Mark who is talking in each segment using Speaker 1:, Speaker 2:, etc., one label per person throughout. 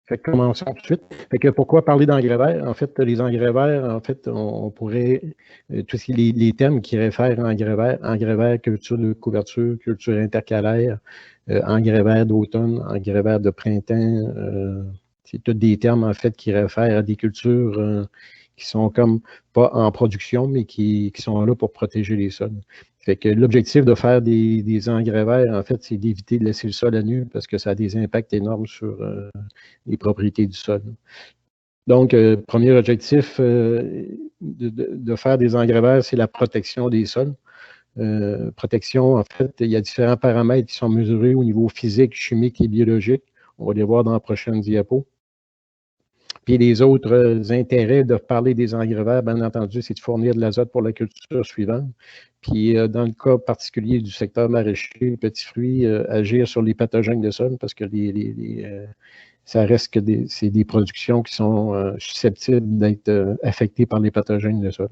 Speaker 1: Fait que commençons tout de suite. Fait que pourquoi parler d'engrais verts? En fait, les engrais verts, en fait, on pourrait, tous les termes qui réfèrent à engrais verts, culture de couverture, culture intercalaire, engrais verts d'automne, engrais verts de printemps, c'est tous des termes, en fait, qui réfèrent à des cultures qui sont comme pas en production, mais qui sont là pour protéger les sols. Fait que l'objectif de faire des engrais verts, en fait, c'est d'éviter de laisser le sol à nu parce que ça a des impacts énormes sur les propriétés du sol. Donc, premier objectif de faire des engrais verts, c'est la protection des sols. Protection, en fait, il y a différents paramètres qui sont mesurés au niveau physique, chimique et biologique. On va les voir dans la prochaine diapo. Puis les autres intérêts de parler des engrais verts, bien entendu, c'est de fournir de l'azote pour la culture suivante. Puis dans le cas particulier du secteur maraîcher, petits fruits, agir sur les pathogènes de sol parce que ça reste que c'est des productions qui sont susceptibles d'être affectées par les pathogènes de sol.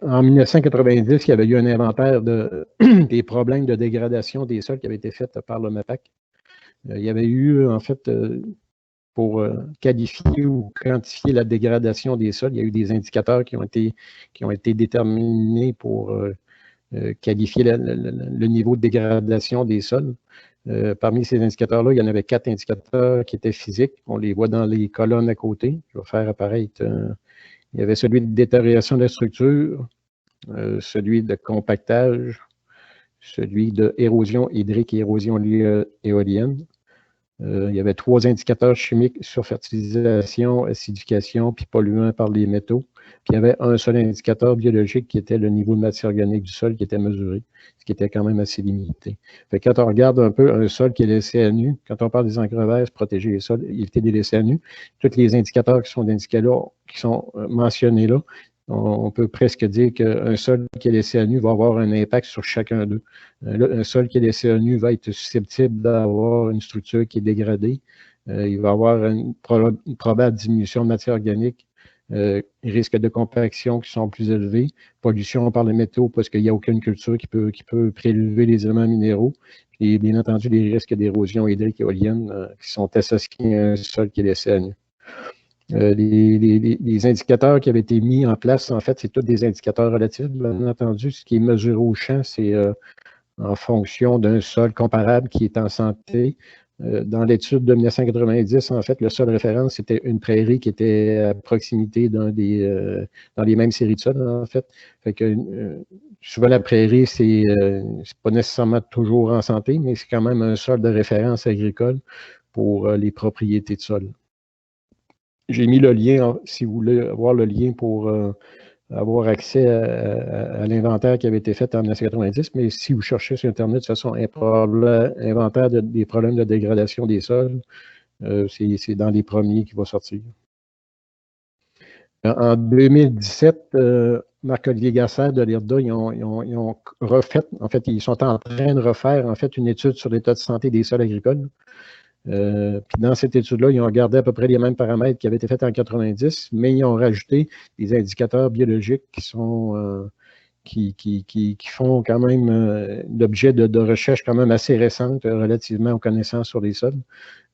Speaker 1: En 1990, il y avait eu un inventaire des problèmes de dégradation des sols qui avait été fait par le MAPAC. Il y avait eu, en fait, pour qualifier ou quantifier la dégradation des sols, il y a eu des indicateurs qui ont été déterminés pour qualifier le niveau de dégradation des sols. Parmi ces indicateurs-là, il y en avait 4 indicateurs qui étaient physiques. On les voit dans les colonnes à côté. Je vais faire apparaître. Il y avait celui de détérioration de la structure, celui de compactage, celui de érosion hydrique et érosion éolienne. Il y avait 3 indicateurs chimiques sur fertilisation, acidification, puis polluants par les métaux. Puis il y avait un seul indicateur biologique qui était le niveau de matière organique du sol qui était mesuré, ce qui était quand même assez limité. Fait que quand on regarde un peu un sol qui est laissé à nu, quand on parle des engrais verts, c'est protéger les sols, éviter de les laisser à nu. Tous les indicateurs qui sont indiqués là, qui sont mentionnés là, on peut presque dire qu'un sol qui est laissé à nu va avoir un impact sur chacun d'eux. Un sol qui est laissé à nu va être susceptible d'avoir une structure qui est dégradée. Il va avoir une probable diminution de matière organique, risques de compaction qui sont plus élevés, pollution par les métaux parce qu'il n'y a aucune culture qui peut prélever les éléments minéraux, et bien entendu les risques d'érosion hydrique et éolienne qui sont associés à un sol qui est laissé à nu. Les indicateurs qui avaient été mis en place, en fait, c'est tous des indicateurs relatifs. Bien entendu, ce qui est mesuré au champ, c'est en fonction d'un sol comparable qui est en santé. Dans l'étude de 1990, en fait, le sol référence, c'était une prairie qui était à proximité dans les mêmes séries de sols, en fait. Fait que souvent, la prairie, c'est pas nécessairement toujours en santé, mais c'est quand même un sol de référence agricole pour les propriétés de sol. J'ai mis le lien, si vous voulez avoir le lien pour avoir accès à l'inventaire qui avait été fait en 1990, mais si vous cherchez sur Internet, de toute façon, inventaire des problèmes de dégradation des sols, c'est dans les premiers qui va sortir. En 2017, Marc-Olivier Gasser de l'IRDA, ils ont refait, en fait, ils sont en train de refaire en fait une étude sur l'état de santé des sols agricoles. Puis dans cette étude-là, ils ont regardé à peu près les mêmes paramètres qui avaient été faits en 90, mais ils ont rajouté des indicateurs biologiques qui sont qui font quand même l'objet de recherches quand même assez récentes relativement aux connaissances sur les sols.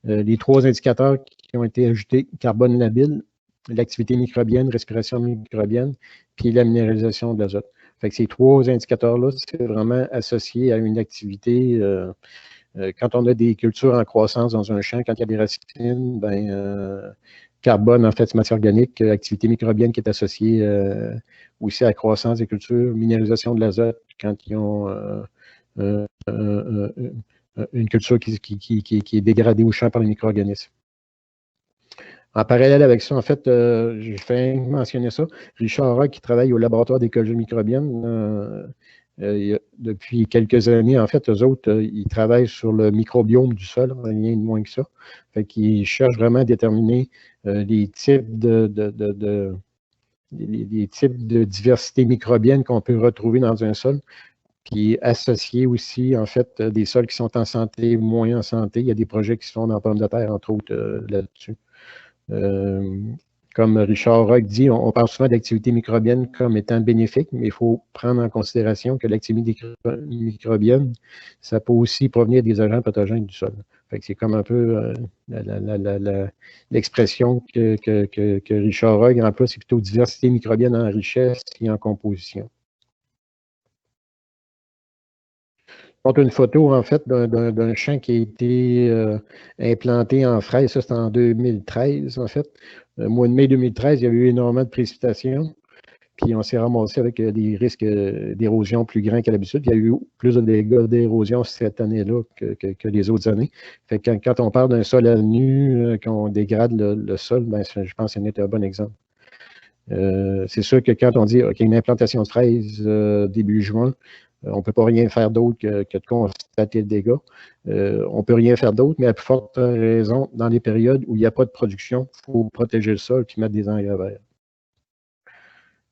Speaker 1: Les 3 indicateurs qui ont été ajoutés, carbone labile, l'activité microbienne, respiration microbienne, puis la minéralisation de l'azote. Fait que ces 3 indicateurs-là, c'est vraiment associé à une activité. Quand on a des cultures en croissance dans un champ, quand il y a des racines, carbone, en fait, c'est matière organique, activité microbienne qui est associée aussi à la croissance des cultures, minéralisation de l'azote, quand ils ont une culture qui est dégradée au champ par les micro-organismes. En parallèle avec ça, en fait, je vais mentionner ça. Richard Roy, qui travaille au laboratoire d'écologie microbienne, depuis quelques années, en fait, eux autres, ils travaillent sur le microbiome du sol, rien de moins que ça. Fait qu'ils cherchent vraiment à déterminer les types les types de diversité microbienne qu'on peut retrouver dans un sol, puis associer aussi, en fait, des sols qui sont en santé ou moins en santé. Il y a des projets qui se font dans pommes de terre, entre autres, là-dessus. Comme Richard Roy dit, on parle souvent d'activité microbienne comme étant bénéfique, mais il faut prendre en considération que l'activité microbienne, ça peut aussi provenir des agents pathogènes du sol. C'est comme un peu l'expression que Richard Rogge emploie, c'est plutôt diversité microbienne en richesse et en composition. Donc, une photo, en fait, d'un champ qui a été implanté en fraise. Ça, c'était en 2013, en fait. Au mois de mai 2013, il y avait eu énormément de précipitations. Puis on s'est ramassé avec des risques d'érosion plus grands qu'à l'habitude. Il y a eu plus de dégâts d'érosion cette année-là que les autres années. Fait que quand on parle d'un sol à nu, qu'on dégrade le sol, ben, je pense que c'est un bon exemple. C'est sûr que quand on dit OK, une implantation de fraises début juin, on ne peut pas rien faire d'autre que de constater le dégât. On ne peut rien faire d'autre, mais à plus forte raison, dans les périodes où il n'y a pas de production, il faut protéger le sol et mettre des engrais verts.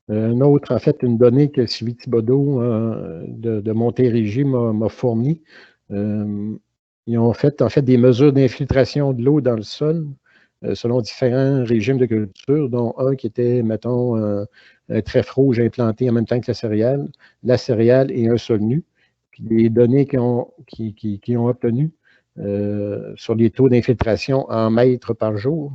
Speaker 1: Un autre, en fait, une donnée que Sylvie Thibodeau de Montérégie m'a fournie. Ils ont fait, en fait, des mesures d'infiltration de l'eau dans le sol selon différents régimes de culture, dont un qui était, mettons, un trèfle rouge implanté en même temps que la céréale et un sol nu. Puis les données qu'ils ont obtenues sur les taux d'infiltration en mètres par jour,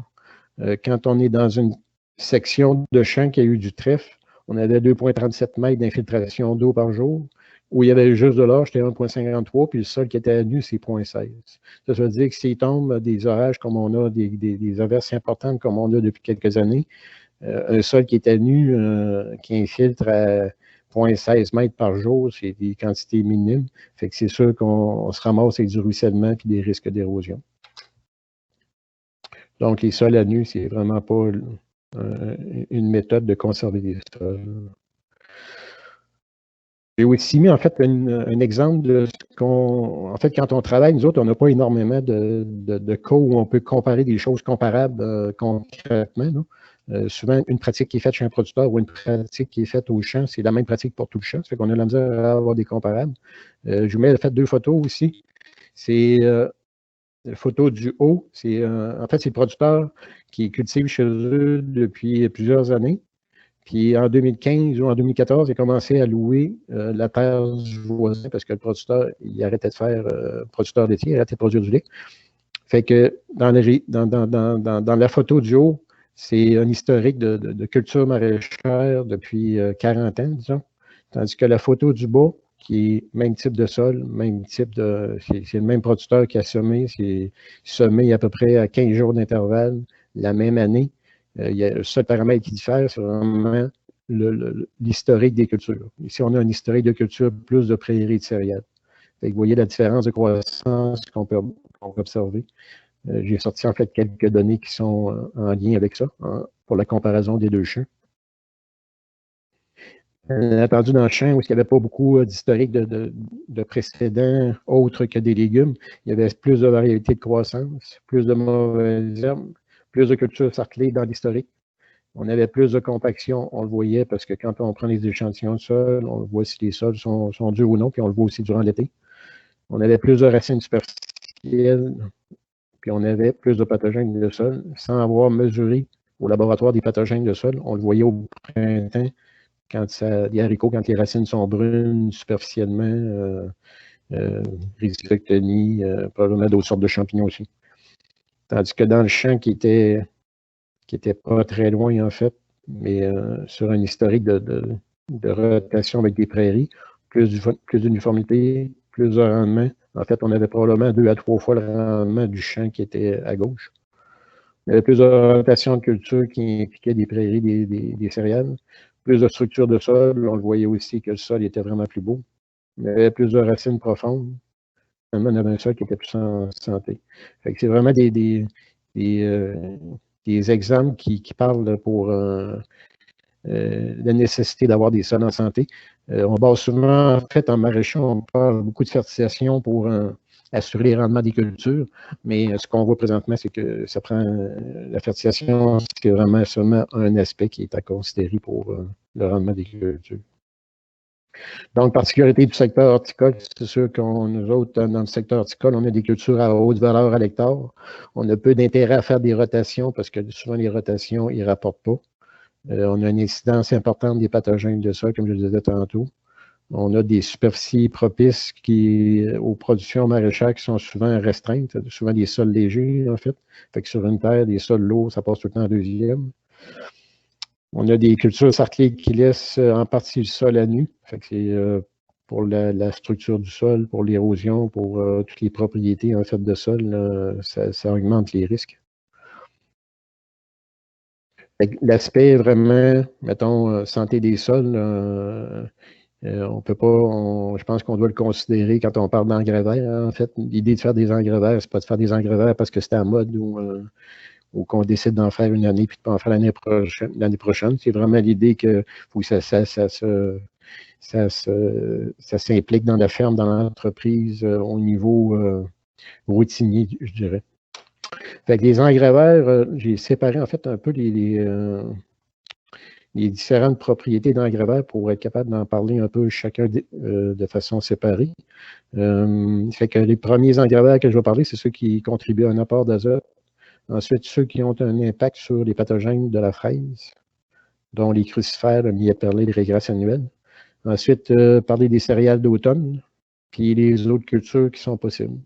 Speaker 1: quand on est dans une section de champ qui a eu du trèfle, on avait 2,37 mètres d'infiltration d'eau par jour. Où il y avait juste de l'orge, c'était 1,53, puis le sol qui était à nu, c'est 0,16. Ça veut dire que s'il tombe des orages comme on a, des averses importantes comme on a depuis quelques années, un sol qui est à nu, qui infiltre à 0,16 mètres par jour, c'est des quantités minimes. Fait que c'est sûr qu'on se ramasse avec du ruissellement et des risques d'érosion. Donc, les sols à nu, c'est vraiment pas une méthode de conserver des sols. J'ai aussi mis en fait un exemple de ce qu'on. En fait, quand on travaille, nous autres, on n'a pas énormément de cas où on peut comparer des choses comparables concrètement. Souvent, une pratique qui est faite chez un producteur ou une pratique qui est faite au champ, c'est la même pratique pour tout le champ. Ça fait qu'on a la misère à avoir des comparables. Je vous mets en fait 2 photos aussi. C'est la photo du haut. En fait, c'est le producteur qui cultive chez eux depuis plusieurs années. Puis en 2015 ou en 2014, il a commencé à louer la terre du voisin parce que le producteur, il arrêtait de faire producteur laitier, il arrêtait de produire du lait. Fait que dans la photo du haut, c'est un historique de culture maraîchère depuis 40 ans, disons. Tandis que la photo du bas, qui est même type de sol, même type de. C'est le même producteur qui a semé, c'est semé à peu près à 15 jours d'intervalle la même année. Il y a le seul paramètre qui diffère, c'est vraiment l'historique des cultures. Ici, on a un historique de culture plus de prairies de céréales. Vous voyez la différence de croissance qu'on peut observer. J'ai sorti en fait quelques données qui sont en lien avec ça, pour la comparaison des deux champs. Entendu dans le champ où il n'y avait pas beaucoup d'historique de précédents autres que des légumes, il y avait plus de variété de croissance, plus de mauvaises herbes, plus de cultures sarclées dans l'historique. On avait plus de compaction, on le voyait parce que quand on prend les échantillons de sol, on voit si les sols sont durs ou non, puis on le voit aussi durant l'été. On avait plus de racines superficielles, puis on avait plus de pathogènes de sol, sans avoir mesuré au laboratoire des pathogènes de sol. On le voyait au printemps, quand les haricots, quand les racines sont brunes superficiellement, rhizoctonie, probablement d'autres sortes de champignons aussi. Tandis que dans le champ qui était pas très loin, en fait, mais sur un historique de rotation avec des prairies, plus d'uniformité, plus de rendement. En fait, on avait probablement 2 à 3 fois le rendement du champ qui était à gauche. Il y avait plus de rotation de culture qui impliquait des prairies, des céréales. Plus de structure de sol, on le voyait aussi que le sol était vraiment plus beau. Il y avait plus de racines profondes. Finalement, on avait un sol qui était plus en santé. C'est vraiment des exemples qui parlent pour la nécessité d'avoir des sols en santé. On base souvent, en fait, en maraîchage, on parle beaucoup de fertilisation pour assurer les rendements des cultures, mais ce qu'on voit présentement, c'est que ça prend la fertilisation, c'est vraiment seulement un aspect qui est à considérer pour le rendement des cultures. Donc, particularité du secteur horticole, c'est sûr qu'on, nous autres, dans le secteur horticole, on a des cultures à haute valeur à l'hectare. On a peu d'intérêt à faire des rotations parce que souvent les rotations, ils ne rapportent pas. On a une incidence importante des pathogènes de sol, comme je le disais tantôt. On a des superficies propices aux productions maraîchères qui sont souvent restreintes, souvent des sols légers, en fait. Fait que sur une terre, des sols lourds, ça passe tout le temps en deuxième. On a des cultures sarcliques qui laissent en partie le sol à nu. Fait que c'est pour la structure du sol, pour l'érosion, pour toutes les propriétés en fait de sol, ça augmente les risques. L'aspect vraiment, mettons, santé des sols, on peut pas, je pense qu'on doit le considérer quand on parle d'engrais verts. En fait, l'idée de faire des engrais verts, c'est pas de faire des engrais verts parce que c'est à mode ou qu'on décide d'en faire une année puis de pas en faire l'année prochaine. C'est vraiment l'idée que faut que ça s'implique dans la ferme, dans l'entreprise, au niveau routinier, je dirais. Fait que les engrais verts, j'ai séparé en fait un peu les différentes propriétés d'engrais verts pour être capable d'en parler un peu chacun de façon séparée. Fait que les premiers engrais verts que je vais parler, c'est ceux qui contribuent à un apport d'azote. Ensuite, ceux qui ont un impact sur les pathogènes de la fraise, dont les crucifères, le millet perlé, les régresses annuelles. Ensuite, parler des céréales d'automne, puis les autres cultures qui sont possibles.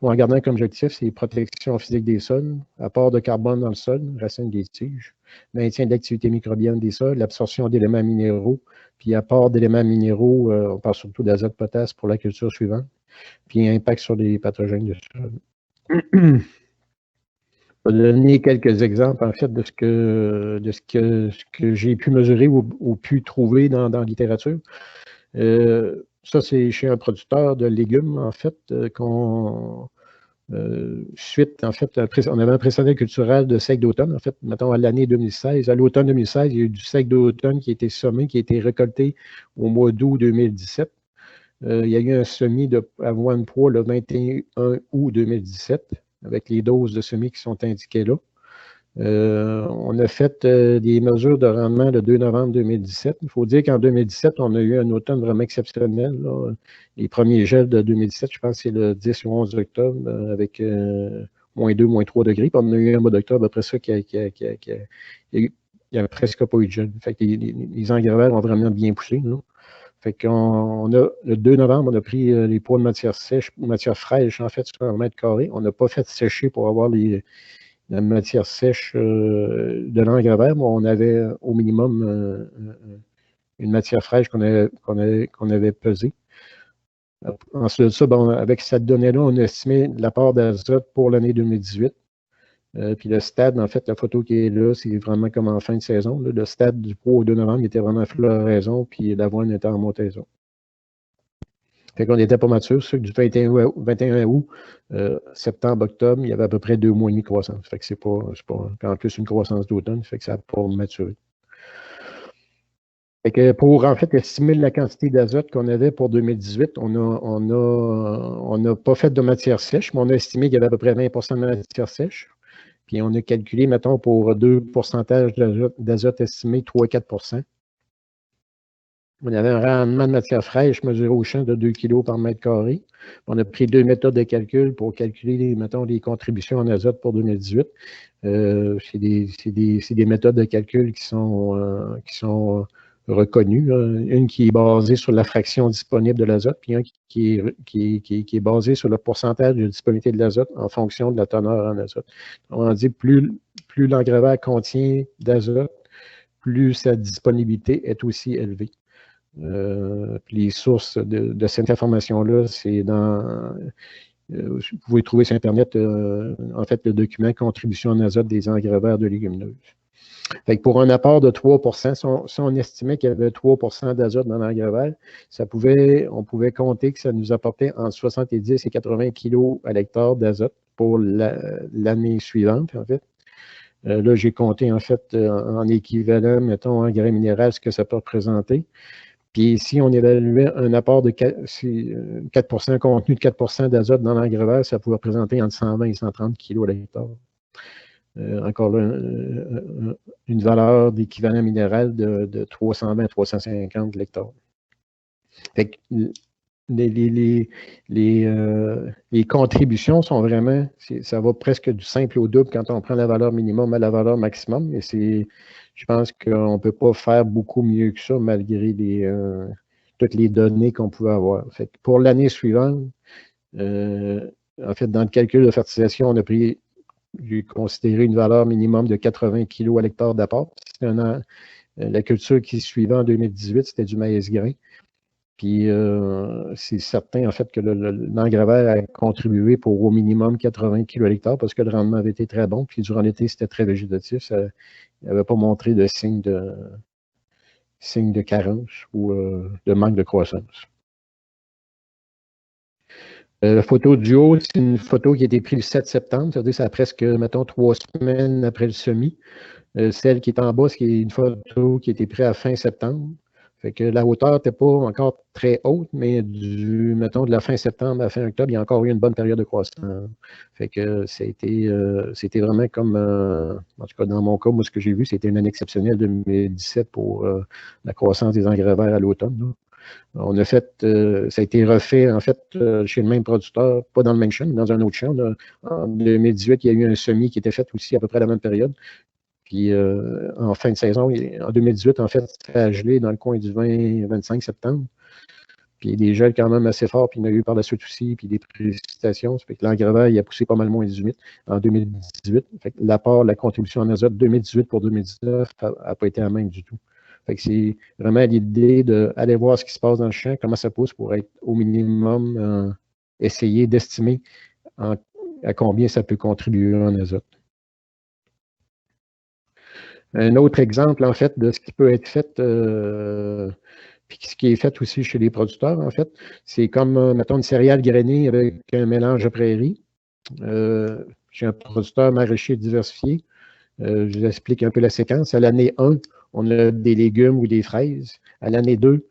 Speaker 1: En gardant comme objectif, c'est protection physique des sols, apport de carbone dans le sol, racines des tiges, maintien de l'activité microbienne des sols, l'absorption d'éléments minéraux, puis apport d'éléments minéraux, on parle surtout d'azote, potasse pour la culture suivante, puis impact sur les pathogènes du sol. Je vais donner quelques exemples, en fait, de ce que j'ai pu mesurer ou pu trouver dans la littérature. Ça, c'est chez un producteur de légumes, en fait, suite, en fait, on avait un précédent culturel de seigle d'automne, en fait, mettons à l'année 2016. À l'automne 2016, il y a eu du seigle d'automne qui a été semé, qui a été récolté au mois d'août 2017. Il y a eu un semis d'avoine poids le 21 août 2017, avec les doses de semis qui sont indiquées là. On a fait des mesures de rendement le 2 novembre 2017. Il faut dire qu'en 2017, on a eu un automne vraiment exceptionnel. Là. Les premiers gels de 2017, je pense que c'est le 10 ou 11 octobre, avec moins 2, moins 3 degrés. Puis on a eu un mois d'octobre après ça qui il n'y a presque pas eu de gel. Fait que les engrais verts ont vraiment bien poussé. Là. Fait qu'on a, le 2 novembre, on a pris les poids de matière sèche, matière fraîche, en fait, sur un mètre carré. On n'a pas fait sécher pour avoir la matière sèche de l'engrais vert, mais on avait au minimum une matière fraîche qu'on avait pesée. Ensuite de ça, bon, avec cette donnée-là, on a estimé l'apport d'azote pour l'année 2018. Puis le stade, en fait, la photo qui est là, c'est vraiment comme en fin de saison. Là. Le stade du poids au 2 novembre, il était vraiment à floraison, puis l'avoine était en montaison. Fait qu'on n'était pas mature. Ceux du 21 août, septembre, octobre, il y avait à peu près 2 mois et demi de croissance. Fait que c'est pas en plus une croissance d'automne, fait que ça n'a pas maturé. Fait que pour en fait estimer la quantité d'azote qu'on avait pour 2018, on n'a pas fait de matière sèche, mais on a estimé qu'il y avait à peu près 20 de matière sèche. Puis on a calculé, mettons, pour 2 pourcentages d'azote estimé, 3-4 On avait un rendement de matière fraîche mesuré au champ de 2 kg par mètre carré. On a pris 2 méthodes de calcul pour calculer, mettons, les contributions en azote pour 2018. C'est des méthodes de calcul qui sont reconnues. Une qui est basée sur la fraction disponible de l'azote, puis une qui est basée sur le pourcentage de disponibilité de l'azote en fonction de la teneur en azote. On dit plus l'engrais vert contient d'azote, plus sa disponibilité est aussi élevée. Puis les sources de cette information-là, c'est dans. Vous pouvez trouver sur Internet, en fait, le document Contribution en azote des engrais verts de légumineuses. Fait que pour un apport de 3 si on estimait qu'il y avait 3 d'azote dans l'engrais vert, on pouvait compter que ça nous apportait entre 70 et 80 kg à l'hectare d'azote pour l'année suivante, en fait. Là, j'ai compté, en fait, en équivalent, mettons, engrais minéral, ce que ça peut représenter. Puis si on évaluait un apport de 4 contenu de 4 d'azote dans l'engrais vert, ça pouvait représenter entre 120 et 130 kg à l'hectare. Encore là, une valeur d'équivalent minéral de 320 à 350 l'hectare. Fait que les contributions sont vraiment, ça va presque du simple au double quand on prend la valeur minimum à la valeur maximum, mais je pense qu'on ne peut pas faire beaucoup mieux que ça malgré toutes les données qu'on pouvait avoir. Fait que pour l'année suivante, en fait, dans le calcul de fertilisation, on a pris, j'ai considéré une valeur minimum de 80 kg à l'hectare d'apport. La culture qui suivait en 2018, c'était du maïs grain. Puis c'est certain, en fait, que l'engrais a contribué pour au minimum 80 kg à l'hectare parce que le rendement avait été très bon. Puis durant l'été, c'était très végétatif. Ça n'avait pas montré de signe de carence ou de manque de croissance. La photo du haut, c'est une photo qui a été prise le 7 septembre, c'est-à-dire que ça a presque, mettons, 3 semaines après le semis. Celle qui est en bas, c'est une photo qui a été prise à fin septembre. Fait que la hauteur n'était pas encore très haute, mais mettons, de la fin septembre à la fin octobre, il y a encore eu une bonne période de croissance. Fait que c'était vraiment comme, en tout cas dans mon cas, moi ce que j'ai vu, c'était une année exceptionnelle 2017 pour la croissance des engrais verts à l'automne. On a fait, ça a été refait en fait chez le même producteur, pas dans le même champ, mais dans un autre champ. En 2018, il y a eu un semis qui était fait aussi à peu près à la même période. Puis en fin de saison, en 2018, en fait, ça a gelé dans le coin du 20-25 septembre. Puis des gels quand même assez forts, puis il y en a eu par la suite aussi, puis des précipitations. Ça fait que l'engrais vert, il a poussé pas mal moins humide en 2018. Fait que l'apport, la contribution en azote 2018 pour 2019 n'a pas été la même du tout. Fait que c'est vraiment l'idée d'aller voir ce qui se passe dans le champ, comment ça pousse pour être au minimum, essayer d'estimer à combien ça peut contribuer en azote. Un autre exemple, en fait, de ce qui peut être fait, puis ce qui est fait aussi chez les producteurs, en fait, c'est comme, mettons, une céréale grainée avec un mélange de prairies. Chez un producteur maraîcher diversifié, je vous explique un peu la séquence. À l'année 1, on a des légumes ou des fraises. À l'année 2,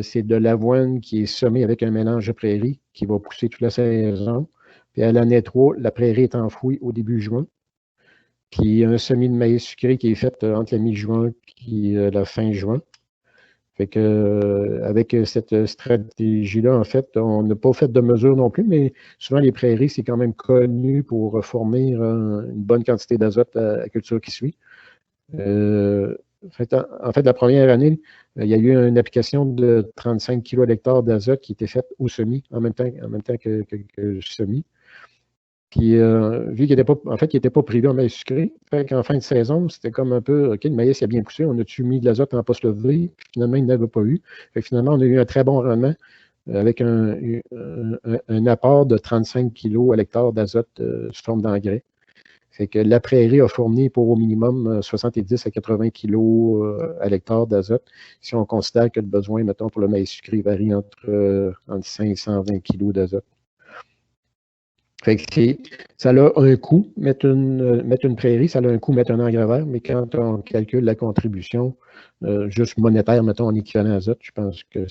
Speaker 1: c'est de l'avoine qui est semée avec un mélange de prairies qui va pousser toute la saison. Puis à l'année 3, la prairie est enfouie au début juin. Puis il y a un semis de maïs sucré qui est fait entre la mi-juin et la fin juin. Fait que, avec cette stratégie-là, en fait, on n'a pas fait de mesure non plus, mais souvent les prairies, c'est quand même connu pour fournir une bonne quantité d'azote à la culture qui suit. En fait, la première année, il y a eu une application de 35 kg à l'hectare d'azote qui était faite au semis, en même temps que le semis. Puis, vu qu'il n'était pas privé en maïs sucré, fait qu'en fin de saison, c'était comme un peu, OK, le maïs a bien poussé, on a-tu mis de l'azote en poste levé, puis finalement, il n'avait pas eu. Fait que finalement, on a eu un très bon rendement avec un apport de 35 kg à l'hectare d'azote sous forme d'engrais. Fait que la prairie a fourni pour au minimum 70 à 80 kg à l'hectare d'azote. Si on considère que le besoin, mettons, pour le maïs sucré varie entre 5 et 120 kg d'azote. Fait que ça a un coût, mettre une prairie, ça a un coût, mettre un engrais vert, mais quand on calcule la contribution juste monétaire, mettons, en équivalent azote, je pense que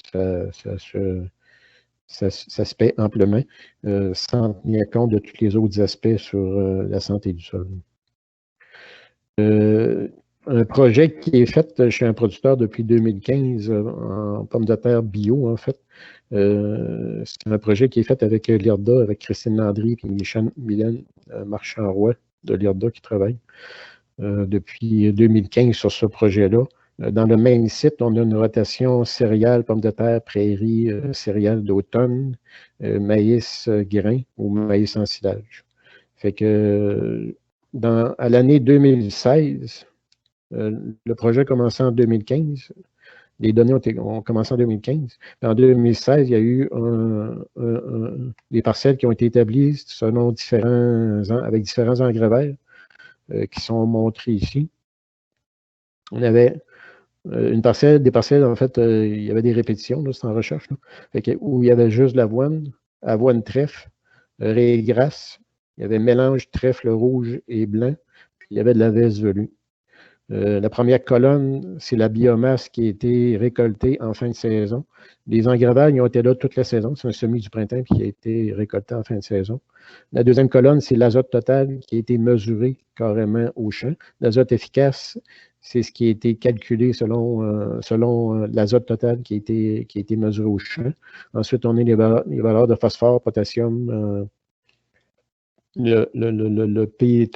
Speaker 1: ça se paie amplement, sans tenir compte de tous les autres aspects sur la santé du sol. Un projet qui est fait chez un producteur depuis 2015 en pommes de terre bio, en fait. C'est un projet qui est fait avec l'IRDA, avec Christine Landry et Mylène Marchand-Roy de l'IRDA qui travaille depuis 2015 sur ce projet-là. Dans le même site, on a une rotation céréales, pommes de terre, prairies, céréales d'automne, maïs grain ou maïs en silage. Fait que à l'année 2016, le projet a commencé en 2015. Les données ont commencé en 2015. En 2016, il y a eu des parcelles qui ont été établies selon avec différents engrais verts qui sont montrés ici. On avait des parcelles, en fait, il y avait des répétitions, c'est en recherche, où il y avait juste de l'avoine, avoine trèfle, raie grasse, il y avait mélange trèfle rouge et blanc, puis il y avait de la veste velue. La première colonne, c'est la biomasse qui a été récoltée en fin de saison. Les engrais verts, ils ont été là toute la saison. C'est un semis du printemps qui a été récolté en fin de saison. La deuxième colonne, c'est l'azote total qui a été mesuré carrément au champ. L'azote efficace, c'est ce qui a été calculé selon l'azote total qui a été mesuré au champ. Ensuite, on a les valeurs de phosphore, potassium, le P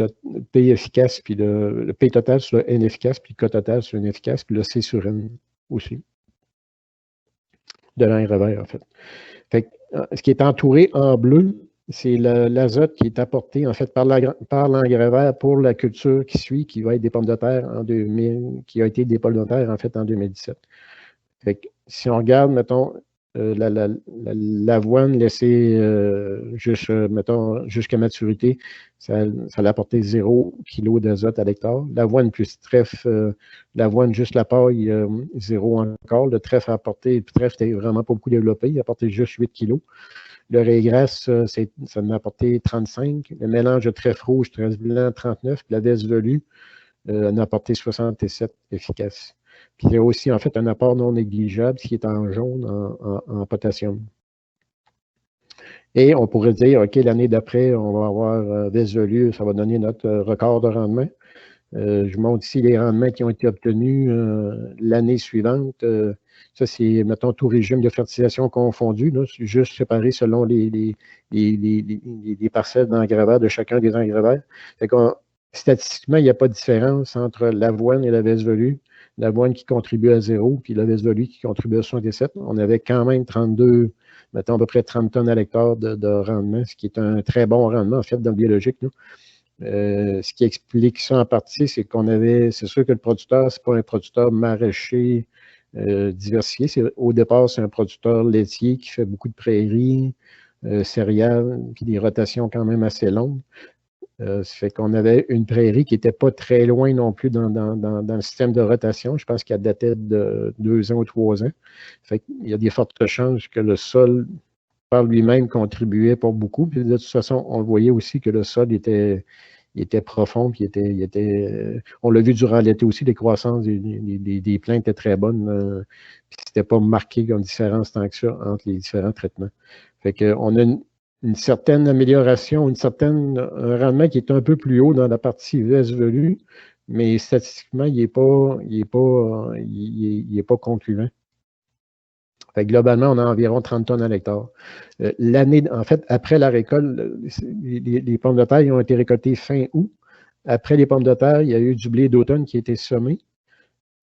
Speaker 1: efficace, puis le P total sur le N efficace, puis le K total sur le N efficace, puis le C sur N aussi. de l'engrais vert, en fait. Ce qui est entouré en bleu, c'est l'azote qui est apporté, en fait, par l'engrais vert pour la culture qui suit, qui va être des pommes de terre qui a été des pommes de terre, en fait, en 2017. Fait que, si on regarde, mettons, l'avoine laissée mettons, jusqu'à maturité, ça l'a apporté 0 kg d'azote à l'hectare. L'avoine plus trèfle, l'avoine juste la paille, 0 encore. Le trèfle a apporté, le trèfle n'était vraiment pas beaucoup développé, il a apporté juste 8 kg. Le raigrasse, ça en a apporté 35. Le mélange de trèfle rouge, trèfle blanc, 39. Puis la veste velue en a apporté 67 efficaces. Puis il y a aussi, en fait, un apport non négligeable, qui est en jaune, en potassium. Et on pourrait dire, OK, l'année d'après, on va avoir veste velue, ça va donner notre record de rendement. Je montre ici les rendements qui ont été obtenus l'année suivante. Ça, c'est, mettons, tout régime de fertilisation confondu, là, juste séparé selon les parcelles d'engrais verts de chacun des engrais verts. Fait qu'on, statistiquement, il n'y a pas de différence entre l'avoine et la veste velue. L'avoine qui contribue à 0, puis la veste velue qui contribue à 67. On avait quand même 32, mettons à peu près 30 tonnes à l'hectare de rendement, ce qui est un très bon rendement, en fait, dans le biologique, là. Ce qui explique ça en partie, c'est c'est sûr que le producteur, c'est pas un producteur maraîcher diversifié. Au départ, c'est un producteur laitier qui fait beaucoup de prairies, céréales, puis des rotations quand même assez longues. Ça fait qu'on avait une prairie qui n'était pas très loin non plus dans le système de rotation. Je pense qu'elle datait de 2 ans ou 3 ans. Fait qu'il y a des fortes chances que le sol, par lui-même, contribuait pour beaucoup. Puis de toute façon, on voyait aussi que le sol était profond, puis on l'a vu durant l'été aussi, les croissances des plants étaient très bonnes, puis c'était pas marqué comme différence tant que ça entre les différents traitements. Fait qu'on a une certaine amélioration, un rendement qui est un peu plus haut dans la partie veste velue, mais statistiquement, il n'est pas concluant. Fait que globalement, on a environ 30 tonnes à l'hectare. L'année, en fait, après la récolte, les pommes de terre ont été récoltées fin août. Après les pommes de terre, il y a eu du blé d'automne qui a été semé.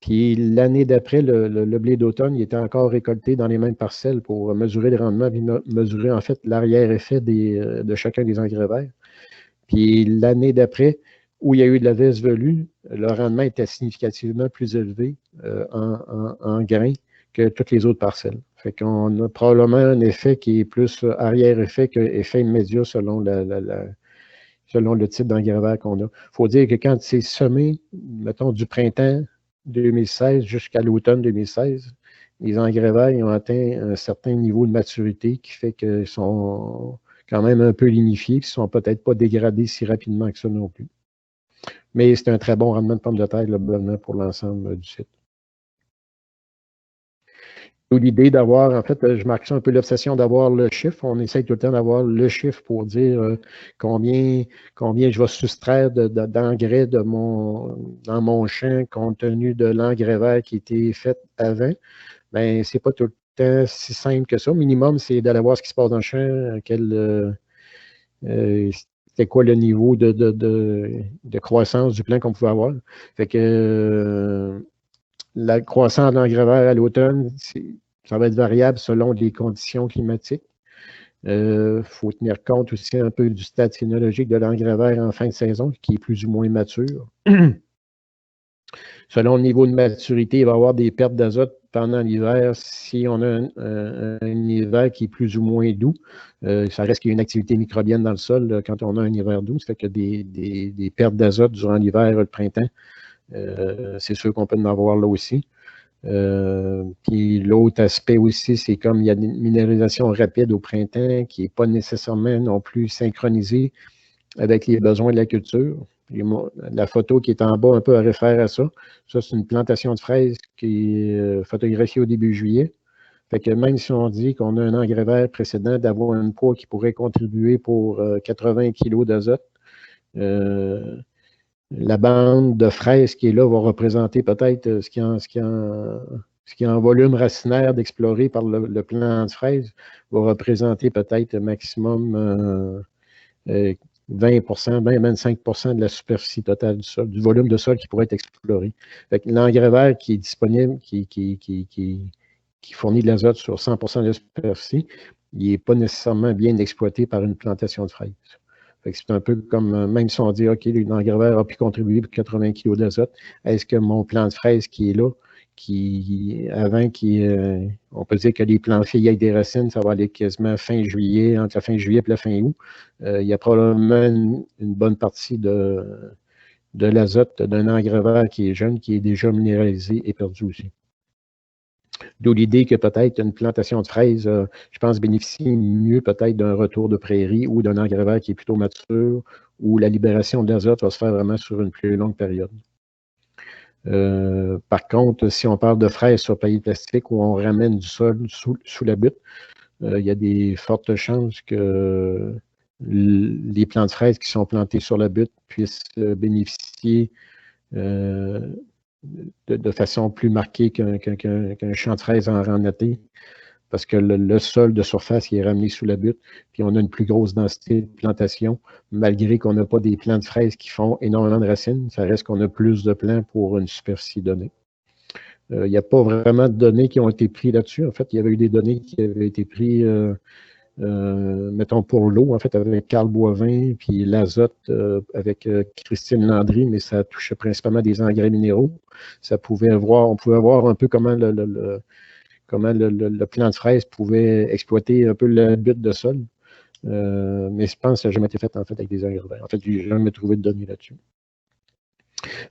Speaker 1: Puis l'année d'après, le blé d'automne, il était encore récolté dans les mêmes parcelles pour mesurer le rendement, puis mesurer en fait l'arrière-effet de chacun des engrais verts. Puis l'année d'après, où il y a eu de la veste velue, le rendement était significativement plus élevé en grains que toutes les autres parcelles. Fait qu'on a probablement un effet qui est plus arrière-effet qu'effet immédiat selon le type d'engrais vert qu'on a. Il faut dire que quand c'est semé, mettons du printemps 2016 jusqu'à l'automne 2016, les engrais verts ils ont atteint un certain niveau de maturité qui fait qu'ils sont quand même un peu lignifiés, puis ils ne sont peut-être pas dégradés si rapidement que ça non plus. Mais c'est un très bon rendement de pommes de terre globalement pour l'ensemble du site. L'idée d'avoir, en fait, je marque ça un peu l'obsession d'avoir le chiffre. On essaye tout le temps d'avoir le chiffre pour dire combien je vais soustraire d'engrais dans mon champ compte tenu de l'engrais vert qui a été fait avant. Bien, c'est pas tout le temps si simple que ça. Au minimum, c'est d'aller voir ce qui se passe dans le champ, c'était quoi le niveau de croissance du plant qu'on pouvait avoir. Fait que la croissance de l'engrais vert à l'automne, ça va être variable selon les conditions climatiques. Il faut tenir compte aussi un peu du stade phénologique de l'engrais vert en fin de saison, qui est plus ou moins mature. Selon le niveau de maturité, il va y avoir des pertes d'azote pendant l'hiver si on a un hiver qui est plus ou moins doux. Ça reste qu'il y a une activité microbienne dans le sol quand on a un hiver doux. Ça fait que des pertes d'azote durant l'hiver et le printemps. C'est sûr qu'on peut en avoir là aussi. Puis l'autre aspect aussi, c'est comme il y a une minéralisation rapide au printemps qui n'est pas nécessairement non plus synchronisée avec les besoins de la culture. La photo qui est en bas un peu réfère à ça. Ça, c'est une plantation de fraises qui est photographiée au début juillet. Fait que même si on dit qu'on a un engrais vert précédent d'avoir un poids qui pourrait contribuer pour 80 kg d'azote, la bande de fraises qui est là va représenter peut-être ce qui est en volume racinaire d'explorer par le plant de fraises, va représenter peut-être maximum 20-25% de la superficie totale du sol, du volume de sol qui pourrait être exploré. L'engrais vert qui est disponible, qui qui fournit de l'azote sur 100% de la superficie, il n'est pas nécessairement bien exploité par une plantation de fraises. C'est un peu comme, même si on dit, OK, l'engrais a pu contribuer pour 80 kg d'azote, est-ce que mon plant de fraises qui est là, on peut dire que les plants filles avec des racines, ça va aller quasiment fin juillet, entre la fin juillet et la fin août. Il y a probablement une bonne partie de l'azote d'un engrais vert qui est jeune, qui est déjà minéralisé et perdu aussi. D'où l'idée que peut-être une plantation de fraises, je pense, bénéficie mieux peut-être d'un retour de prairie ou d'un engrais vert qui est plutôt mature, où la libération de l'azote va se faire vraiment sur une plus longue période. Par contre, si on parle de fraises sur paillis plastique où on ramène du sol sous la butte, il y a des fortes chances que les plants de fraises qui sont plantés sur la butte puissent bénéficier de façon plus marquée qu'un champ de fraises en rang natté, parce que le sol de surface il est ramené sous la butte, puis on a une plus grosse densité de plantation, malgré qu'on n'a pas des plants de fraises qui font énormément de racines, ça reste qu'on a plus de plants pour une superficie donnée. Il n'y a pas vraiment de données qui ont été prises là-dessus. En fait, il y avait eu des données qui avaient été prises, mettons, pour l'eau, en fait, avec Carl Boivin, puis l'azote avec Christine Landry, mais ça touchait principalement des engrais minéraux. On pouvait voir un peu comment le plant de fraise pouvait exploiter un peu la butte de sol. Mais je pense que ça n'a jamais été fait, en fait, avec des engrais verts. En fait, je n'ai jamais trouvé de données là-dessus.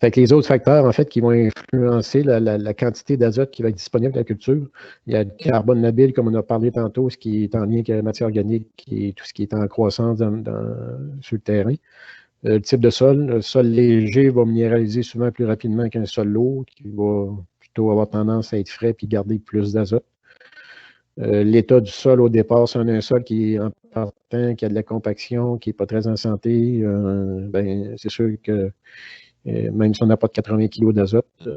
Speaker 1: Fait que les autres facteurs, en fait, qui vont influencer la quantité d'azote qui va être disponible dans la culture, il y a le carbone labile, comme on a parlé tantôt, ce qui est en lien avec la matière organique et tout ce qui est en croissance sur le terrain. Le type de sol, le sol léger va minéraliser souvent plus rapidement qu'un sol lourd, qui va plutôt avoir tendance à être frais et garder plus d'azote. L'état du sol au départ, si on a un sol qui est en partant, qui a de la compaction, qui n'est pas très en santé, ben, c'est sûr que même si on n'a pas de 80 kg d'azote,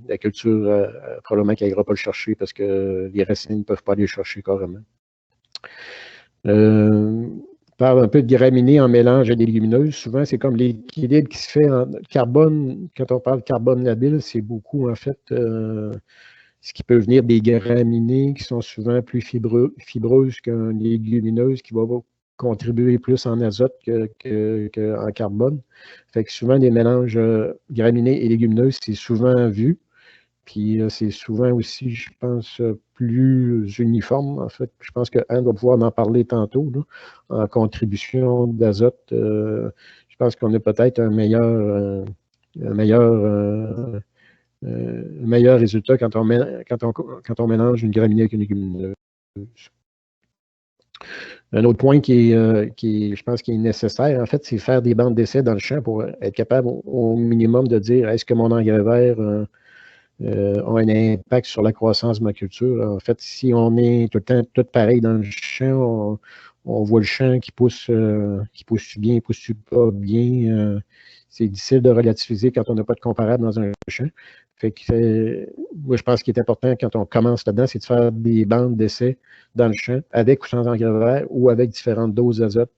Speaker 1: la culture, probablement qu'elle n'ira pas le chercher parce que les racines ne peuvent pas aller le chercher carrément. On parle un peu de graminées en mélange à des légumineuses. Souvent, c'est comme l'équilibre qui se fait en carbone. Quand on parle de carbone labile, c'est beaucoup, en fait, ce qui peut venir des graminées qui sont souvent plus fibreuses qu'une légumineuse qui va contribuer plus en azote qu'en carbone. Fait que souvent, des mélanges graminées et légumineuses, c'est souvent vu. Puis c'est souvent aussi, je pense, plus uniforme. En fait, je pense que Anne va pouvoir en parler tantôt, là, en contribution d'azote. Je pense qu'on a peut-être un meilleur résultat quand on mélange une graminée avec une légumineuse. Un autre point je pense, qui est nécessaire, en fait, c'est faire des bandes d'essai dans le champ pour être capable au minimum de dire est-ce que mon engrais vert a un impact sur la croissance de ma culture. En fait, si on est tout le temps tout pareil dans le champ, on voit le champ qui pousse bien, pousse pas bien. C'est difficile de relativiser quand on n'a pas de comparable dans un champ. Fait que moi, je pense qu'il est important quand on commence là-dedans, c'est de faire des bandes d'essai dans le champ, avec ou sans engrais vert, ou avec différentes doses d'azote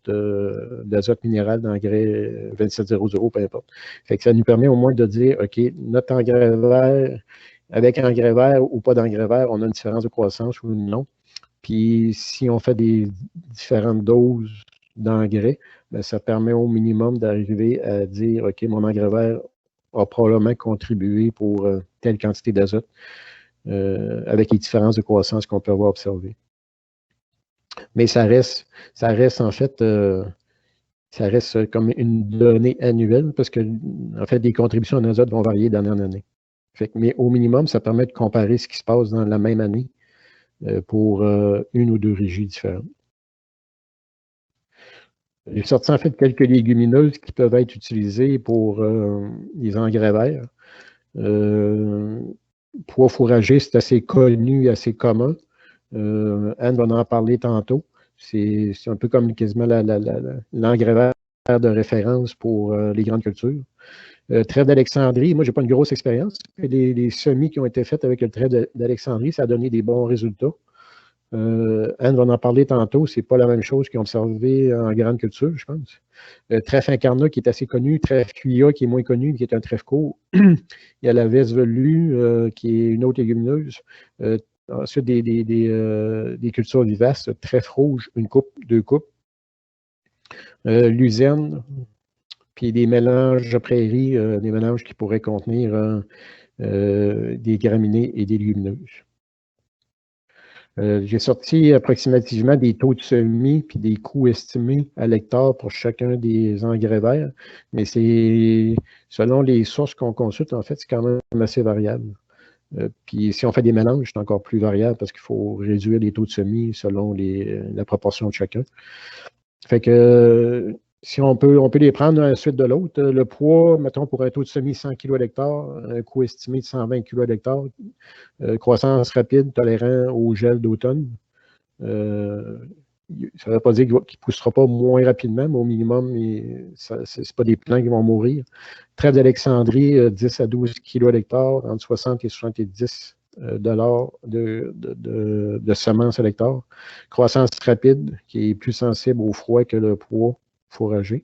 Speaker 1: minéral d'engrais 2700, peu importe. Fait que ça nous permet au moins de dire, OK, notre engrais vert, avec engrais vert ou pas d'engrais vert, on a une différence de croissance ou non. Puis si on fait des différentes doses d'engrais, ben, ça permet au minimum d'arriver à dire, OK, mon engrais vert a probablement contribué pour telle quantité d'azote avec les différences de croissance qu'on peut avoir observées. Mais ça reste en fait, ça reste comme une donnée annuelle parce que, en fait, les contributions en azote vont varier d'année en année. Mais au minimum, ça permet de comparer ce qui se passe dans la même année pour une ou deux régies différentes. J'ai sorti en fait quelques légumineuses qui peuvent être utilisées pour les engrais verts. Pois fourragers, c'est assez connu, assez commun. Anne va en parler tantôt. C'est un peu comme quasiment l'engrais vert de référence pour les grandes cultures. Trèfle d'Alexandrie, moi, je n'ai pas une grosse expérience. Les semis qui ont été faits avec le trèfle d'Alexandrie, ça a donné des bons résultats. Anne va en parler tantôt, c'est pas la même chose qu'ils ont observé en grande culture, je pense. Trèfle incarnat qui est assez connu, trèfle cuilla qui est moins connu, qui est un trèfle court. Il y a la veste velue qui est une autre légumineuse. ensuite, des cultures vivaces, trèfle rouge, une coupe, deux coupes, luzerne, puis des mélanges de prairies, des mélanges qui pourraient contenir des graminées et des légumineuses. J'ai sorti approximativement des taux de semis puis des coûts estimés à l'hectare pour chacun des engrais verts, mais c'est selon les sources qu'on consulte, en fait, c'est quand même assez variable. Puis si on fait des mélanges, c'est encore plus variable parce qu'il faut réduire les taux de semis selon la proportion de chacun. Fait que si on peut les prendre à la suite de l'autre. Le poids, mettons, pour un taux de semis 100 kg à l'hectare, un coût estimé de 120 kg à l'hectare, croissance rapide, tolérant au gel d'automne. Ça ne veut pas dire qu'il ne poussera pas moins rapidement, mais au minimum, ce n'est pas des plants qui vont mourir. Trèfle d'Alexandrie, 10 à 12 kg à l'hectare, entre 60 et 70 $ de semences à l'hectare. Croissance rapide, qui est plus sensible au froid que le poids fourragé.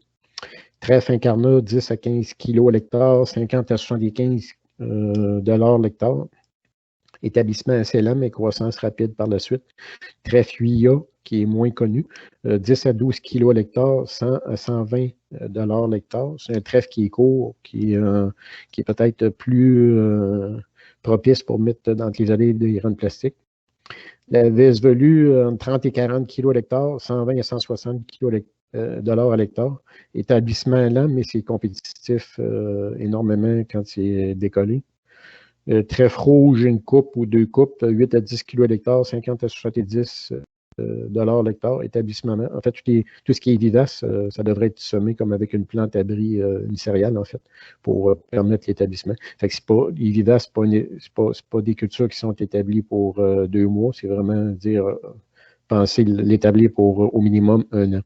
Speaker 1: Trèfle incarnat, 10 à 15 kg à l'hectare, 50 à 75 $ l'hectare. Établissement assez lent, mais croissance rapide par la suite. Trèfle UIA, qui est moins connu, 10 à 12 kg à l'hectare, 100 à 120 $ l'hectare. C'est un trèfle qui est court, qui est peut-être plus propice pour mettre dans les allées des grains de plastique. La vis velue, entre 30 et 40 kg à l'hectare, 120 à 160 $ à l'hectare. Établissement lent, mais c'est compétitif énormément quand c'est décollé. Trèfle rouge, une coupe ou deux coupes, 8 à 10 kg à l'hectare, 50 à 70 $ l'hectare, établissement. En fait, tout ce qui est vivace, ça devrait être semé comme avec une plante abri, une céréale, en fait, pour permettre l'établissement. Fait que les vivaces, c'est pas des cultures qui sont établies pour 2 mois, c'est vraiment dire, penser l'établir pour au minimum 1 an.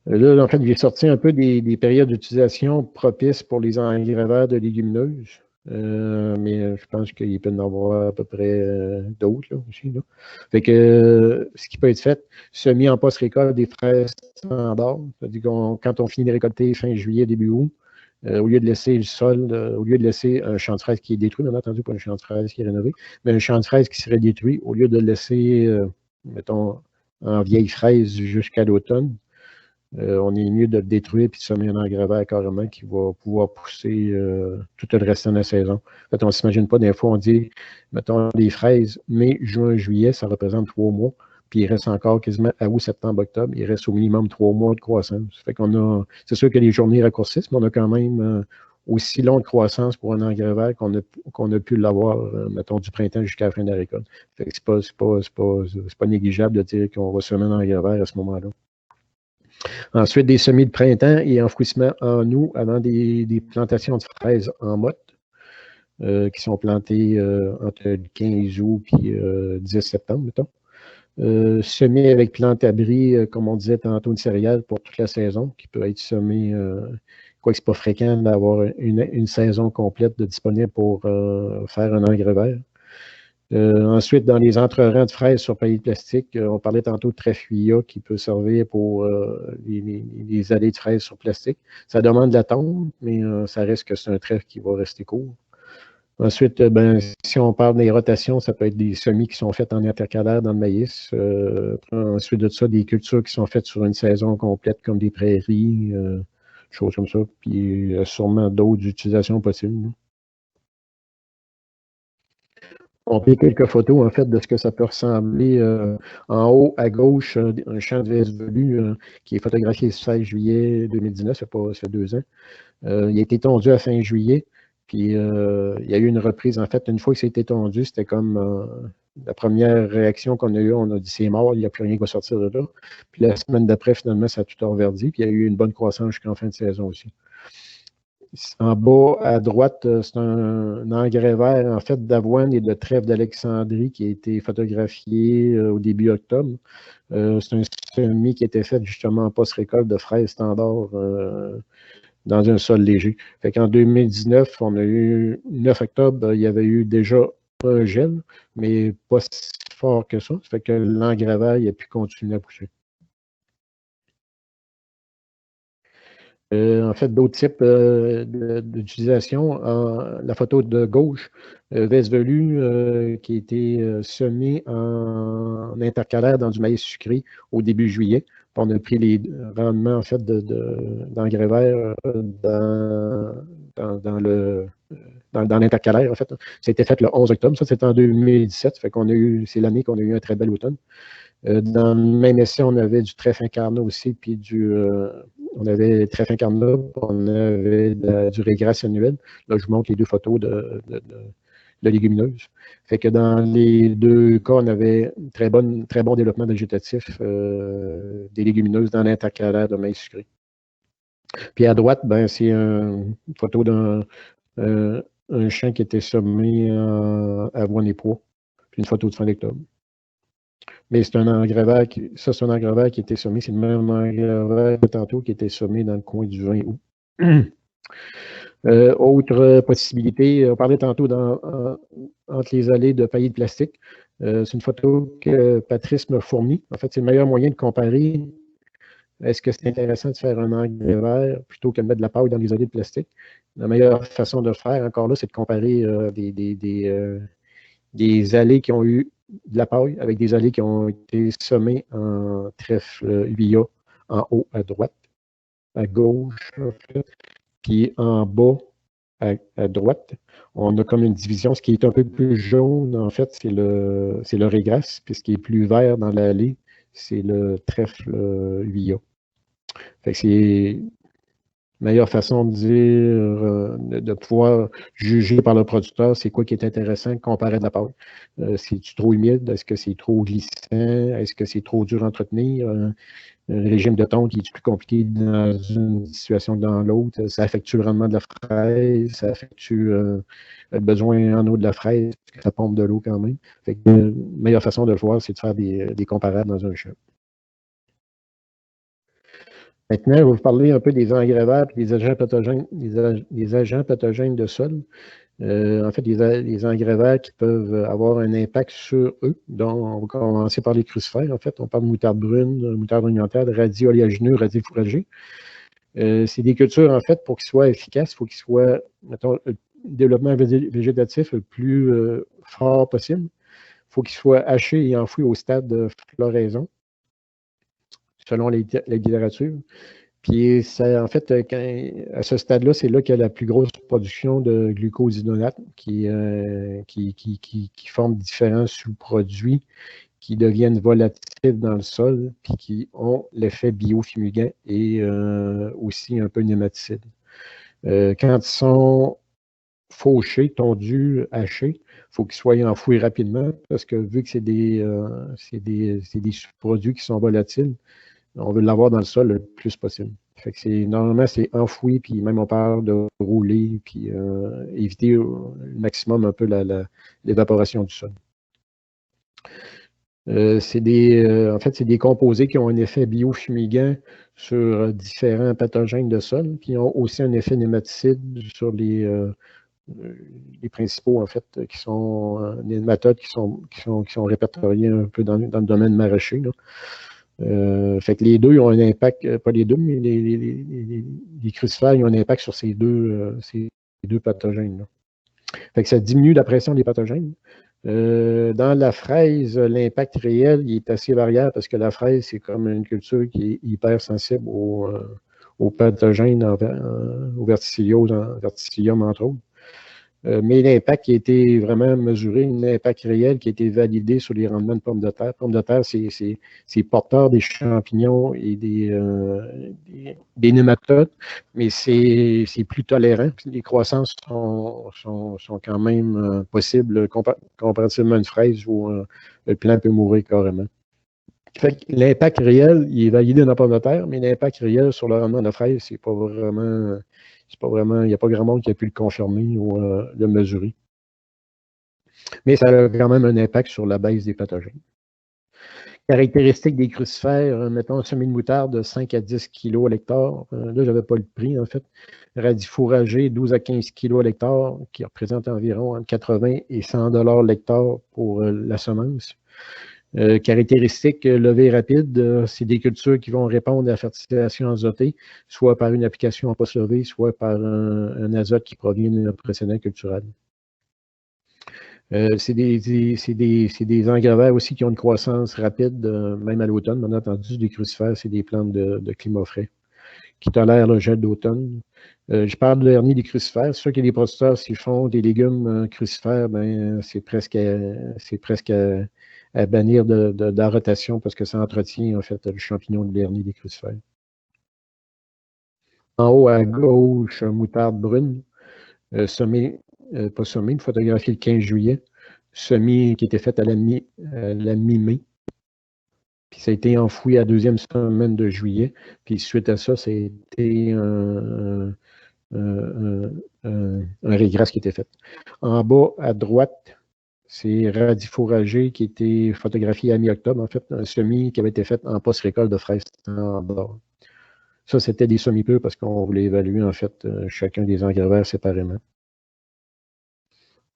Speaker 1: Là, en fait, j'ai sorti un peu des périodes d'utilisation propices pour les engrais verts de légumineuses. Mais je pense qu'il peut y en avoir à peu près d'autres là, aussi. Là. Fait que ce qui peut être fait, semis en post-récolte des fraises standards. C'est-à-dire quand on finit de récolter fin juillet, début août, au lieu de laisser le sol, au lieu de laisser un champ de fraises qui est détruit, bien entendu, pas un champ de fraises qui est rénové, mais un champ de fraises qui serait détruit, au lieu de le laisser, mettons, en vieille fraise jusqu'à l'automne, on est mieux de le détruire et de semer un engrais vert carrément qui va pouvoir pousser tout le restant de la saison. En fait, on ne s'imagine pas, des fois, on dit, mettons, les fraises, mai, juin, juillet, ça représente 3 mois, puis il reste encore quasiment à août, septembre, octobre, il reste au minimum 3 mois de croissance. Fait qu'on a, c'est sûr que les journées raccourcissent, mais on a quand même aussi longue croissance pour un engrais vert qu'on a pu l'avoir, mettons, du printemps jusqu'à la fin de la récolte. Fait que c'est pas négligeable de dire qu'on va semer un engrais vert à ce moment-là. Ensuite, des semis de printemps et enfouissement en août avant des plantations de fraises en motte qui sont plantées entre le 15 août et 10 septembre, mettons. Semis avec plante abri, comme on disait tantôt, une céréale pour toute la saison, qui peut être semé, quoique ce n'est pas fréquent d'avoir une saison complète disponible pour faire un engrais vert. Ensuite, dans les entre-rangs de fraises sur paillis de plastique, on parlait tantôt de trèfle UIA qui peut servir pour les allées de fraises sur plastique. Ça demande de la tombe, mais ça reste que c'est un trèfle qui va rester court. Ensuite, si on parle des rotations, ça peut être des semis qui sont faits en intercalaire dans le maïs. Ensuite de ça, des cultures qui sont faites sur une saison complète, comme des prairies, choses comme ça. Puis sûrement d'autres utilisations possibles. On fait quelques photos, en fait, de ce que ça peut ressembler. En haut, à gauche, un champ de velu qui est photographié le 16 juillet 2019, ça fait 2 ans. Il a été tondu à fin juillet, puis il y a eu une reprise. En fait, une fois que c'était tondu, c'était comme la première réaction qu'on a eue, on a dit c'est mort, il n'y a plus rien qui va sortir de là. Puis la semaine d'après, finalement, ça a tout reverdi, puis il y a eu une bonne croissance jusqu'en fin de saison aussi. En bas à droite, c'est un engrais vert, en fait, d'avoine et de trèfle d'Alexandrie qui a été photographié au début octobre. C'est un semis qui a été fait justement en post-récolte de fraises standard dans un sol léger. Fait qu'en 2019, on a eu 9 octobre, il y avait eu déjà un gel, mais pas si fort que ça. Ça fait que l'engrais vert, il a pu continuer à pousser. En fait, d'autres types d'utilisation. La photo de gauche, veste velue qui a été semée en intercalaire dans du maïs sucré au début juillet. Puis on a pris les rendements en fait d'engrais verts dans l'intercalaire, en fait. Ça a été fait le 11 octobre. Ça, c'était en 2017. Fait qu'on a eu, c'est l'année qu'on a eu un très bel automne. Dans le même essai, on avait du trèfle incarnat aussi, puis on avait trèfle incarnat, on avait du régras annuel. Là, je vous montre les deux photos de légumineuses. Fait que dans les deux cas, on avait très bon développement végétatif des légumineuses dans l'intercalaire de maïs sucré. Puis à droite, ben, c'est une photo d'un champ qui était semé à avoine et pois, puis une photo de fin d'octobre. Mais c'est un engrais vert c'est un engrais vert qui était semé. C'est le même engrais vert que tantôt qui était semé dans le coin du 20 août. Autre possibilité, on parlait tantôt entre les allées de paillis de plastique. C'est une photo que Patrice m'a fournie. En fait, c'est le meilleur moyen de comparer. Est-ce que c'est intéressant de faire un engrais vert plutôt que de mettre de la paille dans les allées de plastique? La meilleure façon de le faire, encore là, c'est de comparer des allées qui ont eu de la paille avec des allées qui ont été semées en trèfle huilla en haut à droite, à gauche, en fait, puis en bas à droite. On a comme une division. Ce qui est un peu plus jaune, en fait, c'est le régras, puis ce qui est plus vert dans l'allée, c'est le trèfle huilla. Fait que c'est meilleure façon de dire, de pouvoir juger par le producteur, c'est quoi qui est intéressant comparé à de la pâte. C'est-tu trop humide? Est-ce que c'est trop glissant? Est-ce que c'est trop dur à entretenir? Un régime de tonte qui est plus compliqué dans une situation que dans l'autre. Ça affecte-tu le rendement de la fraise? Ça affecte-tu le besoin en eau de la fraise? Est-ce que ça pompe de l'eau quand même? Fait que, la meilleure façon de le voir, c'est de faire des comparables dans un champ. Maintenant, je vais vous parler un peu des engrais verts et des agents pathogènes, des agents pathogènes de sol. En fait, les engrais verts qui peuvent avoir un impact sur eux. Donc, on va commencer par les crucifères. En fait, on parle de moutarde brune, moutarde orientale, radis oléagineux, radis fourragés. C'est des cultures, en fait, pour qu'ils soient efficaces, il faut qu'ils soient, mettons, le développement végétatif le plus fort possible. Il faut qu'ils soient hachés et enfouis au stade de floraison, selon la littérature. Puis, ça, en fait, à ce stade-là, c'est là qu'il y a la plus grosse production de glucosidonate qui forment différents sous-produits qui deviennent volatiles dans le sol, puis qui ont l'effet biofumigant et aussi un peu nématicide. Quand ils sont fauchés, tondus, hachés, il faut qu'ils soient enfouis rapidement parce que vu que c'est des sous-produits qui sont volatiles, on veut l'avoir dans le sol le plus possible. Fait que normalement, c'est enfoui, puis même on parle de rouler, puis éviter le maximum un peu l'évaporation du sol. En fait, c'est des composés qui ont un effet biofumigant sur différents pathogènes de sol, puis ont aussi un effet nématicide sur les principaux, en fait, qui sont les nématodes qui sont répertoriés un peu dans le domaine maraîcher. Là. Fait que les deux ont un impact, pas les deux, mais les crucifères ont un impact sur ces deux pathogènes. Là. Fait que ça diminue la pression des pathogènes. Dans la fraise, l'impact réel il est assez variable parce que la fraise, c'est comme une culture qui est hyper sensible aux pathogènes, au verticillium, entre autres. Mais l'impact qui a été vraiment mesuré, l'impact réel qui a été validé sur les rendements de pommes de terre. Pommes de terre, c'est porteur des champignons et des nématodes, mais c'est plus tolérant. Les croissances sont quand même possibles comparativement à une fraise où le plant peut mourir carrément. L'impact réel, il est validé dans la pomme de terre, mais l'impact réel sur le rendement de la fraise, c'est pas vraiment, il n'y a pas grand monde qui a pu le confirmer ou le mesurer. Mais ça a quand même un impact sur la baisse des pathogènes. Caractéristiques des crucifères, mettons un semis de moutarde de 5 à 10 kg à l'hectare. Là, je n'avais pas le prix, en fait. Radis fourragé, 12 à 15 kg à l'hectare, qui représente environ entre 80 et 100 $ l'hectare pour la semence. Caractéristiques levée rapide, c'est des cultures qui vont répondre à la fertilisation azotée, soit par une application en poste levé, soit par un azote qui provient d'un précédent culturel. C'est des engrais aussi qui ont une croissance rapide, même à l'automne. Bien entendu, des crucifères, c'est des plantes de climat frais qui tolèrent le gel d'automne. Je parle de dernier des crucifères. C'est sûr qu'il y a des producteurs, s'ils font des légumes crucifères, ben, c'est presque à bannir de la rotation parce que ça entretient en fait le champignon de dernier des crucifères. En haut à gauche, moutarde brune, semée, pas semée, une photographie le 15 juillet, semis qui était faite à la mi-mai. Puis ça a été enfoui à la deuxième semaine de juillet. Puis suite à ça, ça a été un régresse qui était fait. En bas, à droite, c'est radifouragé qui a été photographié à mi-octobre. En fait, un semis qui avait été fait en post-récolte de fraises en bas. Ça, c'était des semis-purs parce qu'on voulait évaluer, en fait, chacun des engrais verts séparément.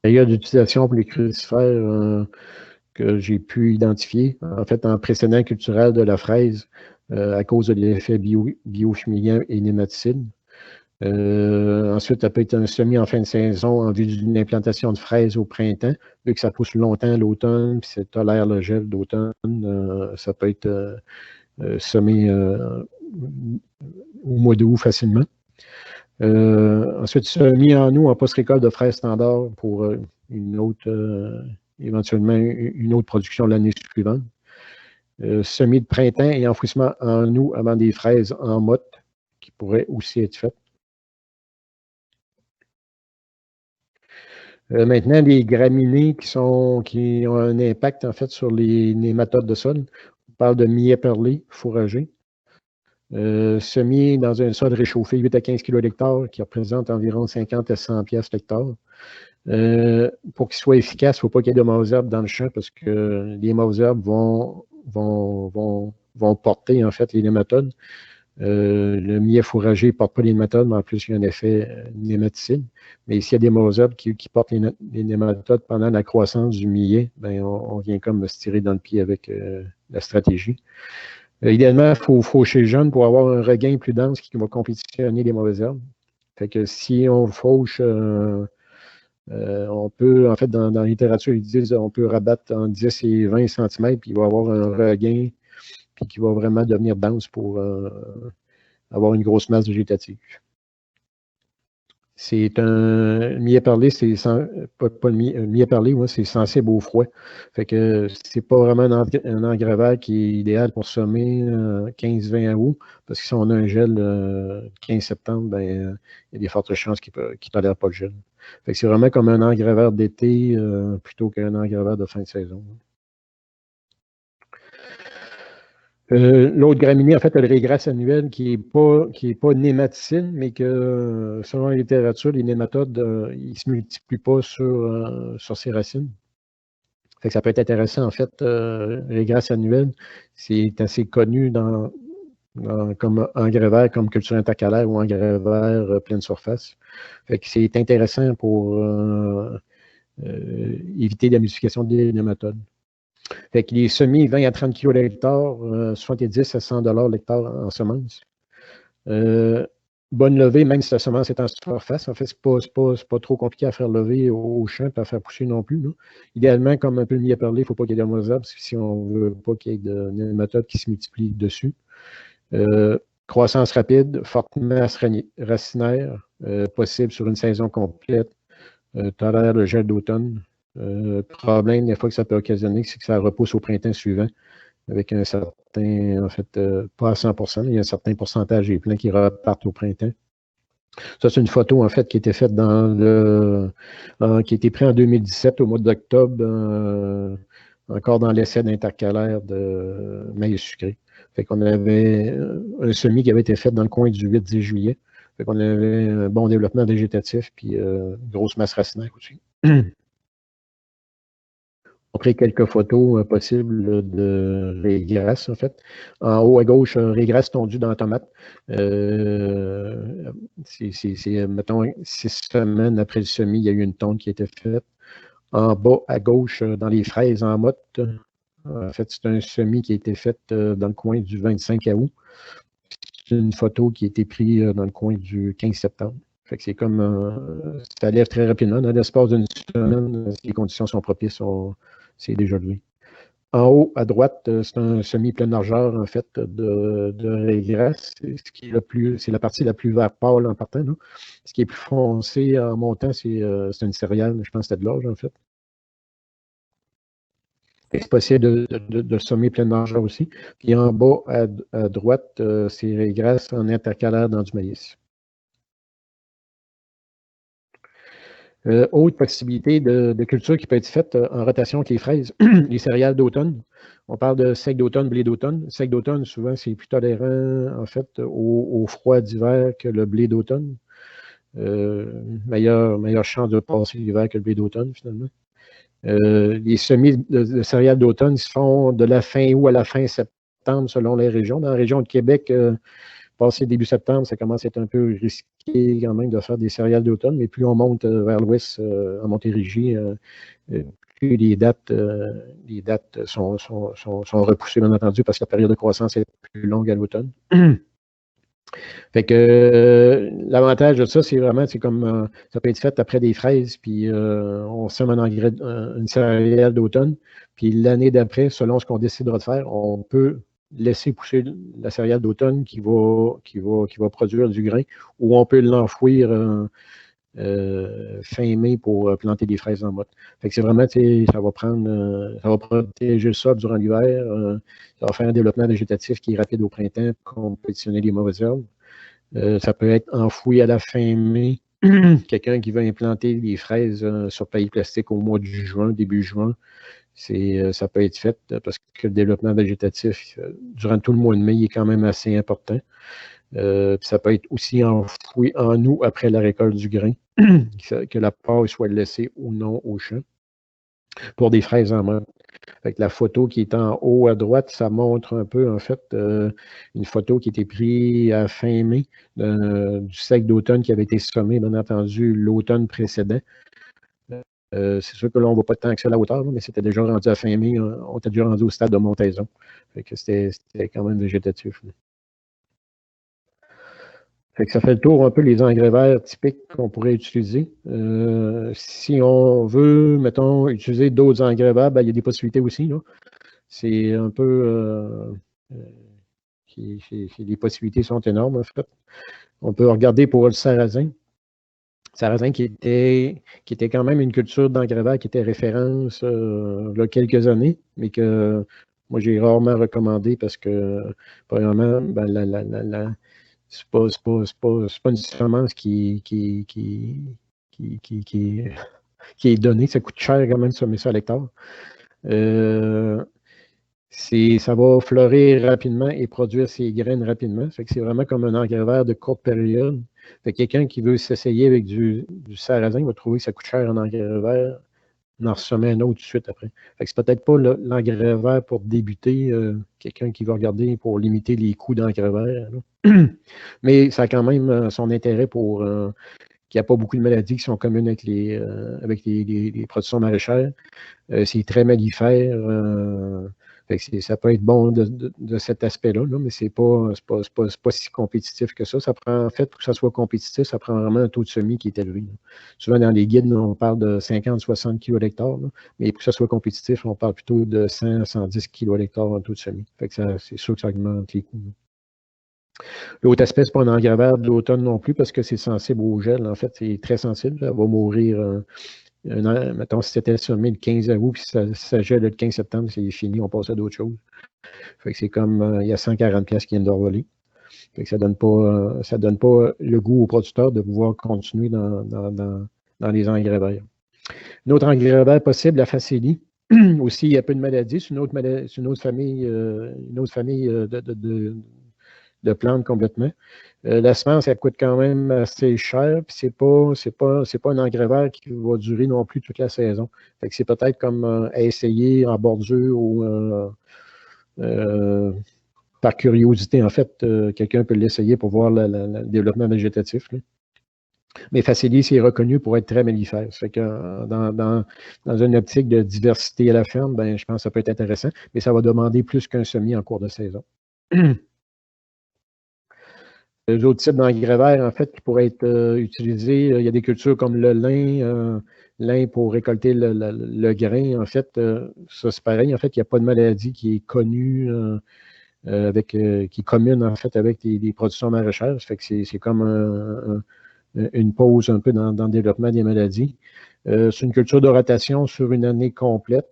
Speaker 1: Période d'utilisation pour les crucifères que j'ai pu identifier, en fait, en précédent culturel de la fraise, à cause de l'effet biofumigant et nématicide. Ensuite, ça peut être un semis en fin de saison en vue d'une implantation de fraises au printemps, vu que ça pousse longtemps l'automne, puis ça tolère le gel d'automne. Ça peut être semé au mois d'août facilement. Ensuite, semis en août en post-récolte de fraises standard pour éventuellement une autre production l'année suivante. Semis de printemps et enfouissement en août avant des fraises en motte qui pourraient aussi être faites. Maintenant, les graminées qui ont un impact en fait sur les nématodes de sol. On parle de millet perlé fourragé. Semis dans un sol réchauffé 8 à 15 kg l'hectare qui représente environ 50 à 100 pièces l'hectare. Pour qu'il soit efficace, il ne faut pas qu'il y ait de mauvaises herbes dans le champ parce que les mauvaises herbes vont porter en fait les nématodes. Le millet fourragé ne porte pas les nématodes, mais en plus, il y a un effet nématicide. Mais s'il y a des mauvaises herbes qui portent les nématodes pendant la croissance du millet, ben, on vient comme se tirer dans le pied avec la stratégie. Idéalement, il faut faucher jeune pour avoir un regain plus dense qui va compétitionner les mauvaises herbes. Fait que si on fauche, on peut, en fait, dans la littérature, ils disent on peut rabattre en 10 et 20 cm, puis il va avoir un regain puis qui va vraiment devenir dense pour avoir une grosse masse végétative. C'est un millet perlé, c'est millet perlé, ouais, c'est sensible au froid. Fait que c'est pas vraiment un engrais vert qui est idéal pour semer 15-20 août, parce que si on a un gel 15 septembre, ben, il y a des fortes chances qu'il ne tolère pas le gel. Fait que c'est vraiment comme un engrais vert d'été plutôt qu'un engrais vert de fin de saison. L'autre graminée, en fait, le régresse annuel qui n'est pas nématicide, mais que selon la littérature, les nématodes, ils ne se multiplient pas sur ses racines. Fait que ça peut être intéressant, en fait, régresse annuel, c'est assez connu comme engrais vert, comme culture intercalaire ou engrais vert pleine surface. Fait que c'est intéressant pour éviter la multiplication des nématodes. Fait que les semis 20 à 30 kg l'hectare, 70 à 100 l'hectare en semences. Bonne levée, même si la semence est en surface. En fait, ce n'est pas trop compliqué à faire lever au champ et à faire pousser non plus. Là. Idéalement, comme un peu le millet perlé, il ne faut pas qu'il y ait de moisissures si on ne veut pas qu'il y ait de nématodes qui se multiplient dessus. Croissance rapide, forte masse racinaire, possible sur une saison complète, tolère le gel d'automne. Problème, des fois que ça peut occasionner, c'est que ça repousse au printemps suivant, avec un certain, en fait, pas à 100%, il y a un certain pourcentage des plants qui repartent au printemps. Ça, c'est une photo, en fait, qui a été faite qui a été prise en 2017, au mois d'octobre, encore dans l'essai d'intercalaire de maïs sucré. Fait qu'on avait un semis qui avait été fait dans le coin du 8-10 juillet. Fait qu'on avait un bon développement végétatif, puis grosse masse racinaire aussi. On a pris quelques photos possibles de régresse, en fait. En haut à gauche, régresse tondue dans la tomate. C'est, mettons, 6 semaines après le semis, il y a eu une tonde qui a été faite. En bas à gauche, dans les fraises en motte, En fait, c'est un semis qui a été fait dans le coin du 25 août. C'est une photo qui a été prise dans le coin du 15 septembre. Fait que c'est comme ça lève très rapidement. Dans l'espace d'une semaine, si les conditions sont propices, c'est déjà levé. En haut, à droite, c'est un semi-plein largeur, en fait, de régresse. C'est la partie la plus vert pâle en partant. Là. Ce qui est plus foncé en montant, c'est une céréale, je pense que c'était de l'orge, en fait. C'est possible de semer plein largeur aussi. Puis en bas, à droite, c'est régresse en intercalaire dans du maïs. Autre possibilité de culture qui peut être faite en rotation avec les fraises, les céréales d'automne. On parle de sec d'automne, blé d'automne. Sec d'automne, souvent, c'est plus tolérant, en fait, au froid d'hiver que le blé d'automne. Meilleure chance de passer l'hiver que le blé d'automne, finalement. Les semis de céréales d'automne se font de la fin août à la fin septembre, selon les régions. Dans la région de Québec, passé début septembre, ça commence à être un peu risqué quand même de faire des céréales d'automne, mais plus on monte vers l'ouest, en Montérégie, plus les dates sont repoussées, bien entendu, parce que la période de croissance est plus longue à l'automne. Fait que l'avantage de ça, c'est vraiment, c'est comme ça peut être fait après des fraises, puis on sème un engrais, une céréale d'automne, puis l'année d'après, selon ce qu'on décidera de faire, on peut laisser pousser la céréale d'automne qui va produire du grain, ou on peut l'enfouir fin mai pour planter des fraises en motte. Fait que c'est vraiment, ça va protéger le sol durant l'hiver, ça va faire un développement végétatif qui est rapide au printemps, compétitionner les mauvaises herbes. Ça peut être enfoui à la fin mai. Quelqu'un qui veut implanter des fraises sur paille plastique au mois de juin, début juin, ça peut être fait parce que le développement végétatif durant tout le mois de mai est quand même assez important. Ça peut être aussi enfoui en août après la récolte du grain, que la paille soit laissée ou non au champ pour des fraises en main. Fait que la photo qui est en haut à droite, ça montre un peu, en fait, une photo qui a été prise à fin mai du sec d'automne qui avait été semé, bien entendu, l'automne précédent. C'est sûr que là, on ne voit pas tant que ça à la hauteur, mais c'était déjà rendu à fin mai, on était déjà rendu au stade de montaison. Fait que c'était quand même végétatif. Là. Fait que ça fait le tour un peu les engrais verts typiques qu'on pourrait utiliser. Si on veut, mettons, utiliser d'autres engrais verts, ben, il y a des possibilités aussi. Là. C'est un peu... les possibilités sont énormes, en fait. On peut regarder pour le sarrasin. Sarrasin qui était quand même une culture d'engrais verts qui était référence il y a quelques années, mais que moi j'ai rarement recommandé parce que, premièrement, ben, c'est pas une semence qui est donnée. Ça coûte cher quand même de semer ça à l'hectare. Ça va fleurir rapidement et produire ses graines rapidement. Fait que c'est vraiment comme un engrais vert de courte période. Fait que quelqu'un qui veut s'essayer avec du sarrasin va trouver que ça coûte cher en engrais vert, en ressemer un autre tout de suite après. Fait que c'est peut-être pas l'engrais vert pour débuter, quelqu'un qui va regarder pour limiter les coûts d'engrais vert. Mais ça a quand même son intérêt pour qu'il n'y a pas beaucoup de maladies qui sont communes avec les productions maraîchères. C'est très mellifère. Ça peut être bon de cet aspect-là, là, mais c'est pas si compétitif que ça. Ça prend, en fait, pour que ça soit compétitif, ça prend vraiment un taux de semis qui est élevé. Là. Souvent, dans les guides, là, on parle de 50-60 kg l'hectare, mais pour que ça soit compétitif, on parle plutôt de 100-110 kg l'hectare en taux de semis. C'est sûr que ça augmente les coûts. L'autre aspect, c'est pas un engrais vert de l'automne non plus, parce que c'est sensible au gel. En fait, c'est très sensible. Ça va mourir. Mettons, si c'était semé le 15 août, puis ça gèle le 15 septembre, c'est fini, on passe à d'autres choses. Fait que c'est comme, il y a 140 pièces qui viennent de revoler. Fait que ça donne pas le goût au producteur de pouvoir continuer dans les engrais verts. Un autre engrais vert possible, la facélie. Aussi, il y a peu de maladies. C'est une autre famille, de plantes complètement. La semence, elle coûte quand même assez cher, puis c'est pas un engrais vert qui va durer non plus toute la saison. Fait que c'est peut-être comme à essayer en bordure ou par curiosité, en fait, quelqu'un peut l'essayer pour voir le développement végétatif. Là. Mais Facilis est reconnu pour être très mellifère. Ça fait que dans une optique de diversité à la ferme, ben, je pense que ça peut être intéressant, mais ça va demander plus qu'un semis en cours de saison. Les autres types d'engrais verts, en fait, qui pourraient être utilisés, il y a des cultures comme le lin pour récolter le grain. En fait, ça c'est pareil. En fait, il n'y a pas de maladie qui est connue qui est commune en fait avec des productions maraîchères. Ça fait que c'est comme une pause un peu dans le développement des maladies. C'est une culture de rotation sur une année complète.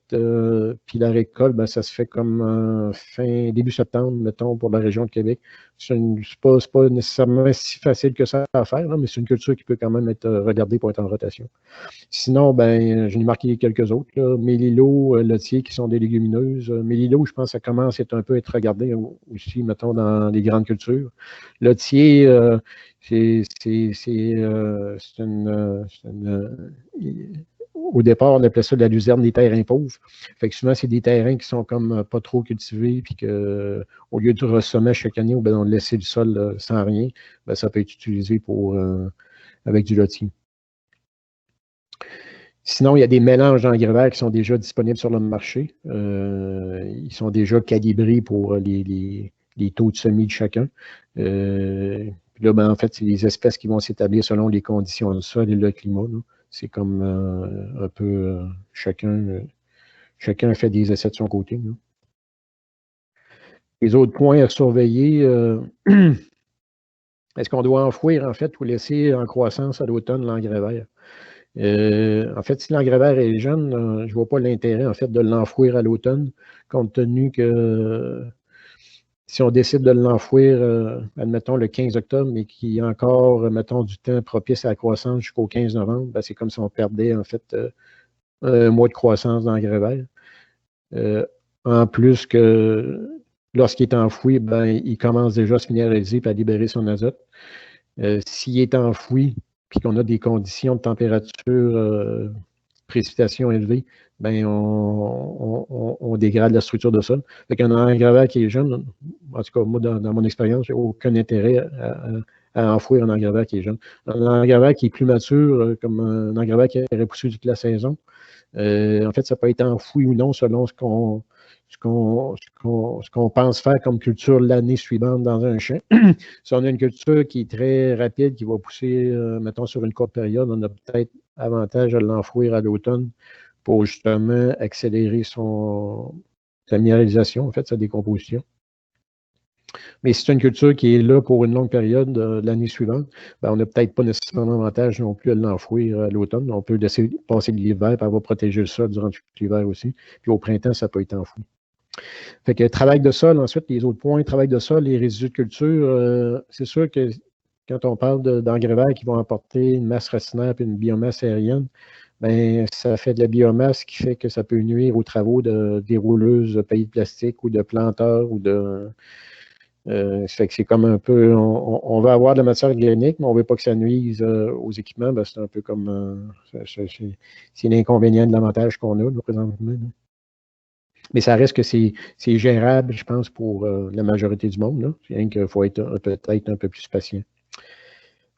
Speaker 1: Puis la récolte, ben, ça se fait comme début septembre, mettons, pour la région de Québec. C'est pas nécessairement si facile que ça à faire, là, mais c'est une culture qui peut quand même être regardée pour être en rotation. Sinon, ben, j'en ai marqué quelques autres. Là. Mélilo, Lotier, qui sont des légumineuses. Mélilo, je pense que ça commence à être un peu être regardé aussi, mettons, dans les grandes cultures. Lotier, au départ, on appelait ça de la luzerne des terrains pauvres. Fait que souvent, c'est des terrains qui sont comme pas trop cultivés, puis que au lieu du ressemer chaque année, ou ben, on laissait le sol sans rien, ben, ça peut être utilisé avec du lotier. Sinon, il y a des mélanges d'engrais verts qui sont déjà disponibles sur le marché. Ils sont déjà calibrés pour les taux de semis de chacun. Puis là, ben, en fait, c'est les espèces qui vont s'établir selon les conditions du sol et le climat. C'est comme un peu chacun fait des essais de son côté. Là. Les autres points à surveiller, est-ce qu'on doit enfouir, en fait, ou laisser en croissance à l'automne l'engrais vert? En fait, si l'engrais vert est jeune, je ne vois pas l'intérêt, en fait, de l'enfouir à l'automne, compte tenu que si on décide de l'enfouir, admettons, le 15 octobre, mais qu'il y a encore, mettons, du temps propice à la croissance jusqu'au 15 novembre, ben, c'est comme si on perdait, en fait, un mois de croissance d'engrais vert. En plus que lorsqu'il est enfoui, ben, il commence déjà à se minéraliser et à libérer son azote. S'il est enfoui, puis qu'on a des conditions de température, précipitation élevée, ben on dégrade la structure de sol. Fait qu'un engrais vert qui est jeune, en tout cas, moi, dans mon expérience, j'ai aucun intérêt à enfouir un engrais vert qui est jeune. Un engrais vert qui est plus mature, comme un engrais vert qui aurait poussé toute la saison, en fait, ça peut être enfoui ou non selon ce qu'on pense faire comme culture l'année suivante dans un champ. Si on a une culture qui est très rapide, qui va pousser, mettons, sur une courte période, on a peut-être avantage à l'enfouir à l'automne pour justement accélérer sa minéralisation, en fait, sa décomposition. Mais si c'est une culture qui est là pour une longue période l'année suivante, ben, on n'a peut-être pas nécessairement avantage non plus à l'enfouir à l'automne. On peut laisser passer l'hiver, puis elle va protéger le sol durant tout l'hiver aussi. Puis au printemps, ça peut être enfoui. Fait que travail de sol, ensuite, les autres points, travail de sol, les résidus de culture, c'est sûr que quand on parle d'engrais verts qui vont apporter une masse racinaire et une biomasse aérienne, ben, ça fait de la biomasse qui fait que ça peut nuire aux travaux de dérouleuses de pays de plastique ou de planteurs ou de. Ça fait que c'est comme un peu. On va avoir de la matière organique, mais on ne veut pas que ça nuise aux équipements. Ben, c'est un peu comme. C'est l'inconvénient de l'avantage qu'on a là, présentement. Là. Mais ça reste que c'est gérable, je pense, pour la majorité du monde. C'est rien qu'il faut être peut-être un peu plus patient.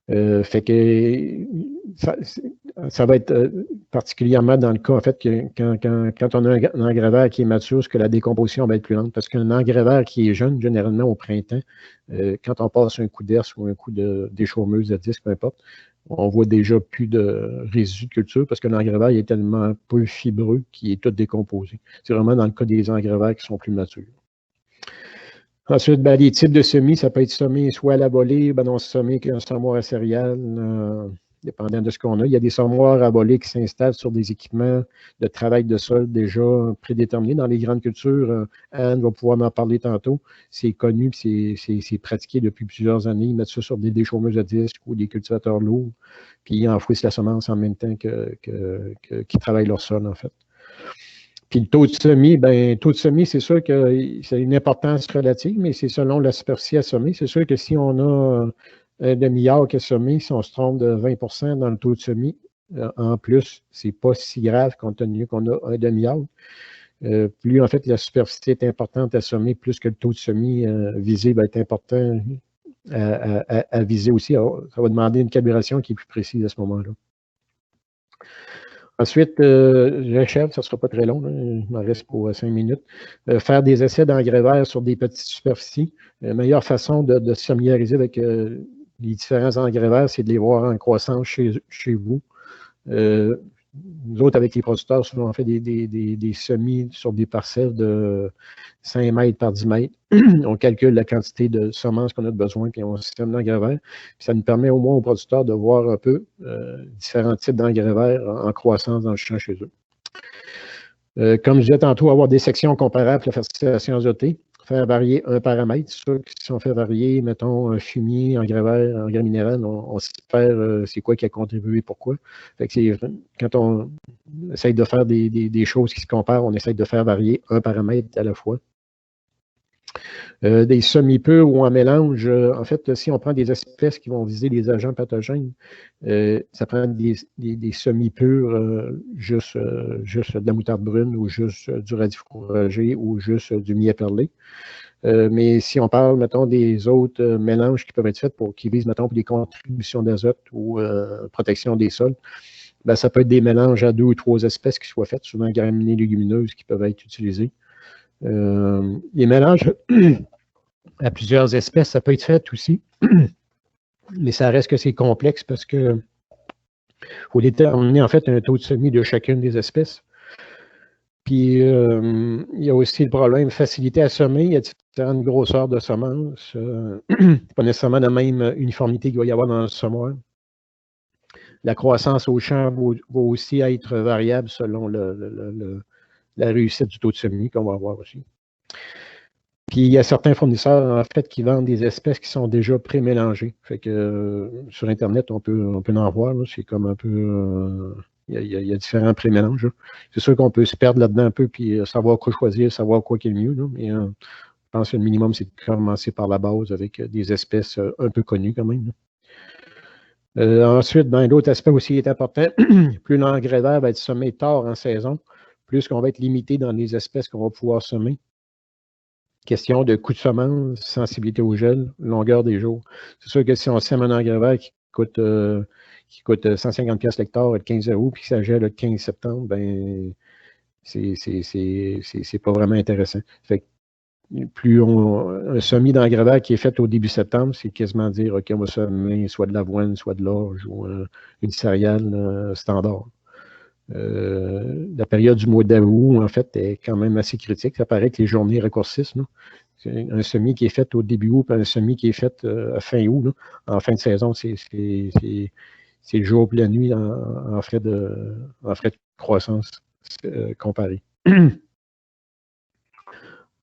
Speaker 1: Fait que ça va être particulièrement dans le cas, en fait, que quand on a un engrais vert qui est mature, que la décomposition va être plus lente. Parce qu'un engrais vert qui est jeune, généralement au printemps, quand on passe un coup d'herse ou un coup d'échaumeuse de disque, peu importe, on voit déjà plus de résidus de culture parce que l'engrais vert il est tellement peu fibreux qu'il est tout décomposé. C'est vraiment dans le cas des engrais verts qui sont plus matures. Ensuite, ben, les types de semis, ça peut être semé soit à la volée, ben non, semé qu'un semoir à céréales, dépendant de ce qu'on a. Il y a des semoirs à volée qui s'installent sur des équipements de travail de sol déjà prédéterminés. Dans les grandes cultures, Anne va pouvoir m'en parler tantôt. C'est connu, c'est pratiqué depuis plusieurs années. Ils mettent ça sur des déchaumeuses à disques ou des cultivateurs lourds, puis ils enfouissent la semence en même temps qu'ils travaillent leur sol, en fait. Puis le taux de semis, c'est sûr que c'est une importance relative, mais c'est selon la superficie à semer. C'est sûr que si on a un demi-acre à semer, si on se trompe de 20 dans le taux de semis, en plus, c'est pas si grave compte tenu qu'on a un demi-acre. Plus en fait la superficie est importante à semer, plus que le taux de semis visé va être important à viser aussi. Alors, ça va demander une calibration qui est plus précise à ce moment-là. Ensuite, j'achève, ça ne sera pas très long, là, il m'en reste pour 5 minutes. Faire des essais d'engrais verts sur des petites superficies. La meilleure façon de se familiariser avec les différents engrais verts, c'est de les voir en croissance chez vous. Nous autres, avec les producteurs, souvent, on fait des semis sur des parcelles de 5 mètres par 10 mètres. On calcule la quantité de semences qu'on a besoin, puis on sème l'engrais vert. Puis ça nous permet au moins aux producteurs de voir un peu différents types d'engrais verts en croissance dans le champ chez eux. Comme je disais tantôt, avoir des sections comparables à la fertilisation azotée. Faire varier un paramètre. C'est sûr que si on fait varier, mettons, un fumier, engrais vert, engrais minéral, on sait faire c'est quoi qui a contribué, pourquoi. Fait que quand on essaye de faire des choses qui se comparent, on essaye de faire varier un paramètre à la fois. Des semi-purs ou en mélange, en fait, si on prend des espèces qui vont viser les agents pathogènes, ça prend des semi-purs, juste de la moutarde brune ou juste du radis fourragé ou juste du millet perlé. Mais si on parle, mettons, des autres mélanges qui peuvent être faits qui visent, mettons, pour des contributions d'azote ou protection des sols, ben, ça peut être des mélanges à 2 ou 3 espèces qui soient faites, souvent graminées légumineuses qui peuvent être utilisées. Les mélanges à plusieurs espèces, ça peut être fait aussi, mais ça reste que c'est complexe parce que faut déterminer en fait un taux de semis de chacune des espèces. Puis il y a aussi le problème facilité à semer. Il y a différentes grosseurs de semences. Pas nécessairement la même uniformité qu'il va y avoir dans le semoir. La croissance au champ va aussi être variable selon la réussite du taux de semis qu'on va avoir aussi. Puis il y a certains fournisseurs, en fait, qui vendent des espèces qui sont déjà pré-mélangées. Fait que sur Internet, on peut en voir. C'est comme un peu. Il y a différents pré-mélanges. C'est sûr qu'on peut se perdre là-dedans un peu, puis savoir quoi choisir, savoir quoi qui est le mieux. Là, mais je pense que le minimum, c'est de commencer par la base avec des espèces un peu connues quand même. Ensuite, l'autre aspect aussi est important. Plus l'engrais vert va être semé tard en saison, plus qu'on va être limité dans les espèces qu'on va pouvoir semer. Question de coût de semence, sensibilité au gel, longueur des jours. C'est sûr que si on sème un engrais vert qui coûte 150$ l'hectare le 15 août, puis que ça gèle le 15 septembre, ben c'est pas vraiment intéressant. Fait que un semis d'engrais vert qui est fait au début septembre, c'est quasiment dire, OK, on va semer soit de l'avoine, soit de l'orge ou une céréale standard. La période du mois d'août, en fait, est quand même assez critique. Ça paraît que les journées raccourcissent. Un semis qui est fait au début août, puis un semis qui est fait à fin août. Là. En fin de saison, c'est le jour et la nuit en frais de croissance comparé.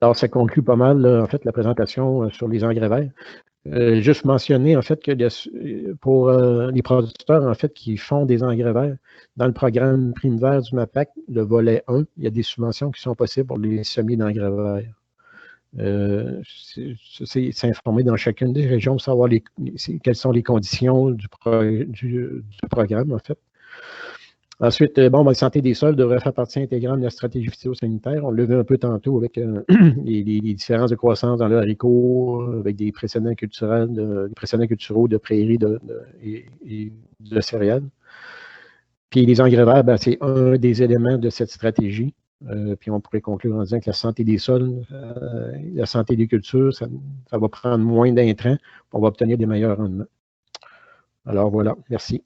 Speaker 1: Alors, ça conclut pas mal, en fait, la présentation sur les engrais verts. Juste mentionner, en fait, que pour les producteurs, en fait, qui font des engrais verts, dans le programme Prime Vert du MAPAC, le volet 1, il y a des subventions qui sont possibles pour les semis d'engrais verts. C'est s'informer dans chacune des régions pour savoir quelles sont les conditions du programme, en fait. Ensuite, la santé des sols devrait faire partie intégrante de la stratégie phytosanitaire. On l'a vu un peu tantôt avec les différences de croissance dans le haricot, avec des précédents culturels, des précédents culturaux de prairies et de céréales. Puis les engrais verts, c'est un des éléments de cette stratégie. Puis on pourrait conclure en disant que la santé des sols, la santé des cultures, ça va prendre moins d'intrants, on va obtenir des meilleurs rendements. Alors voilà, merci.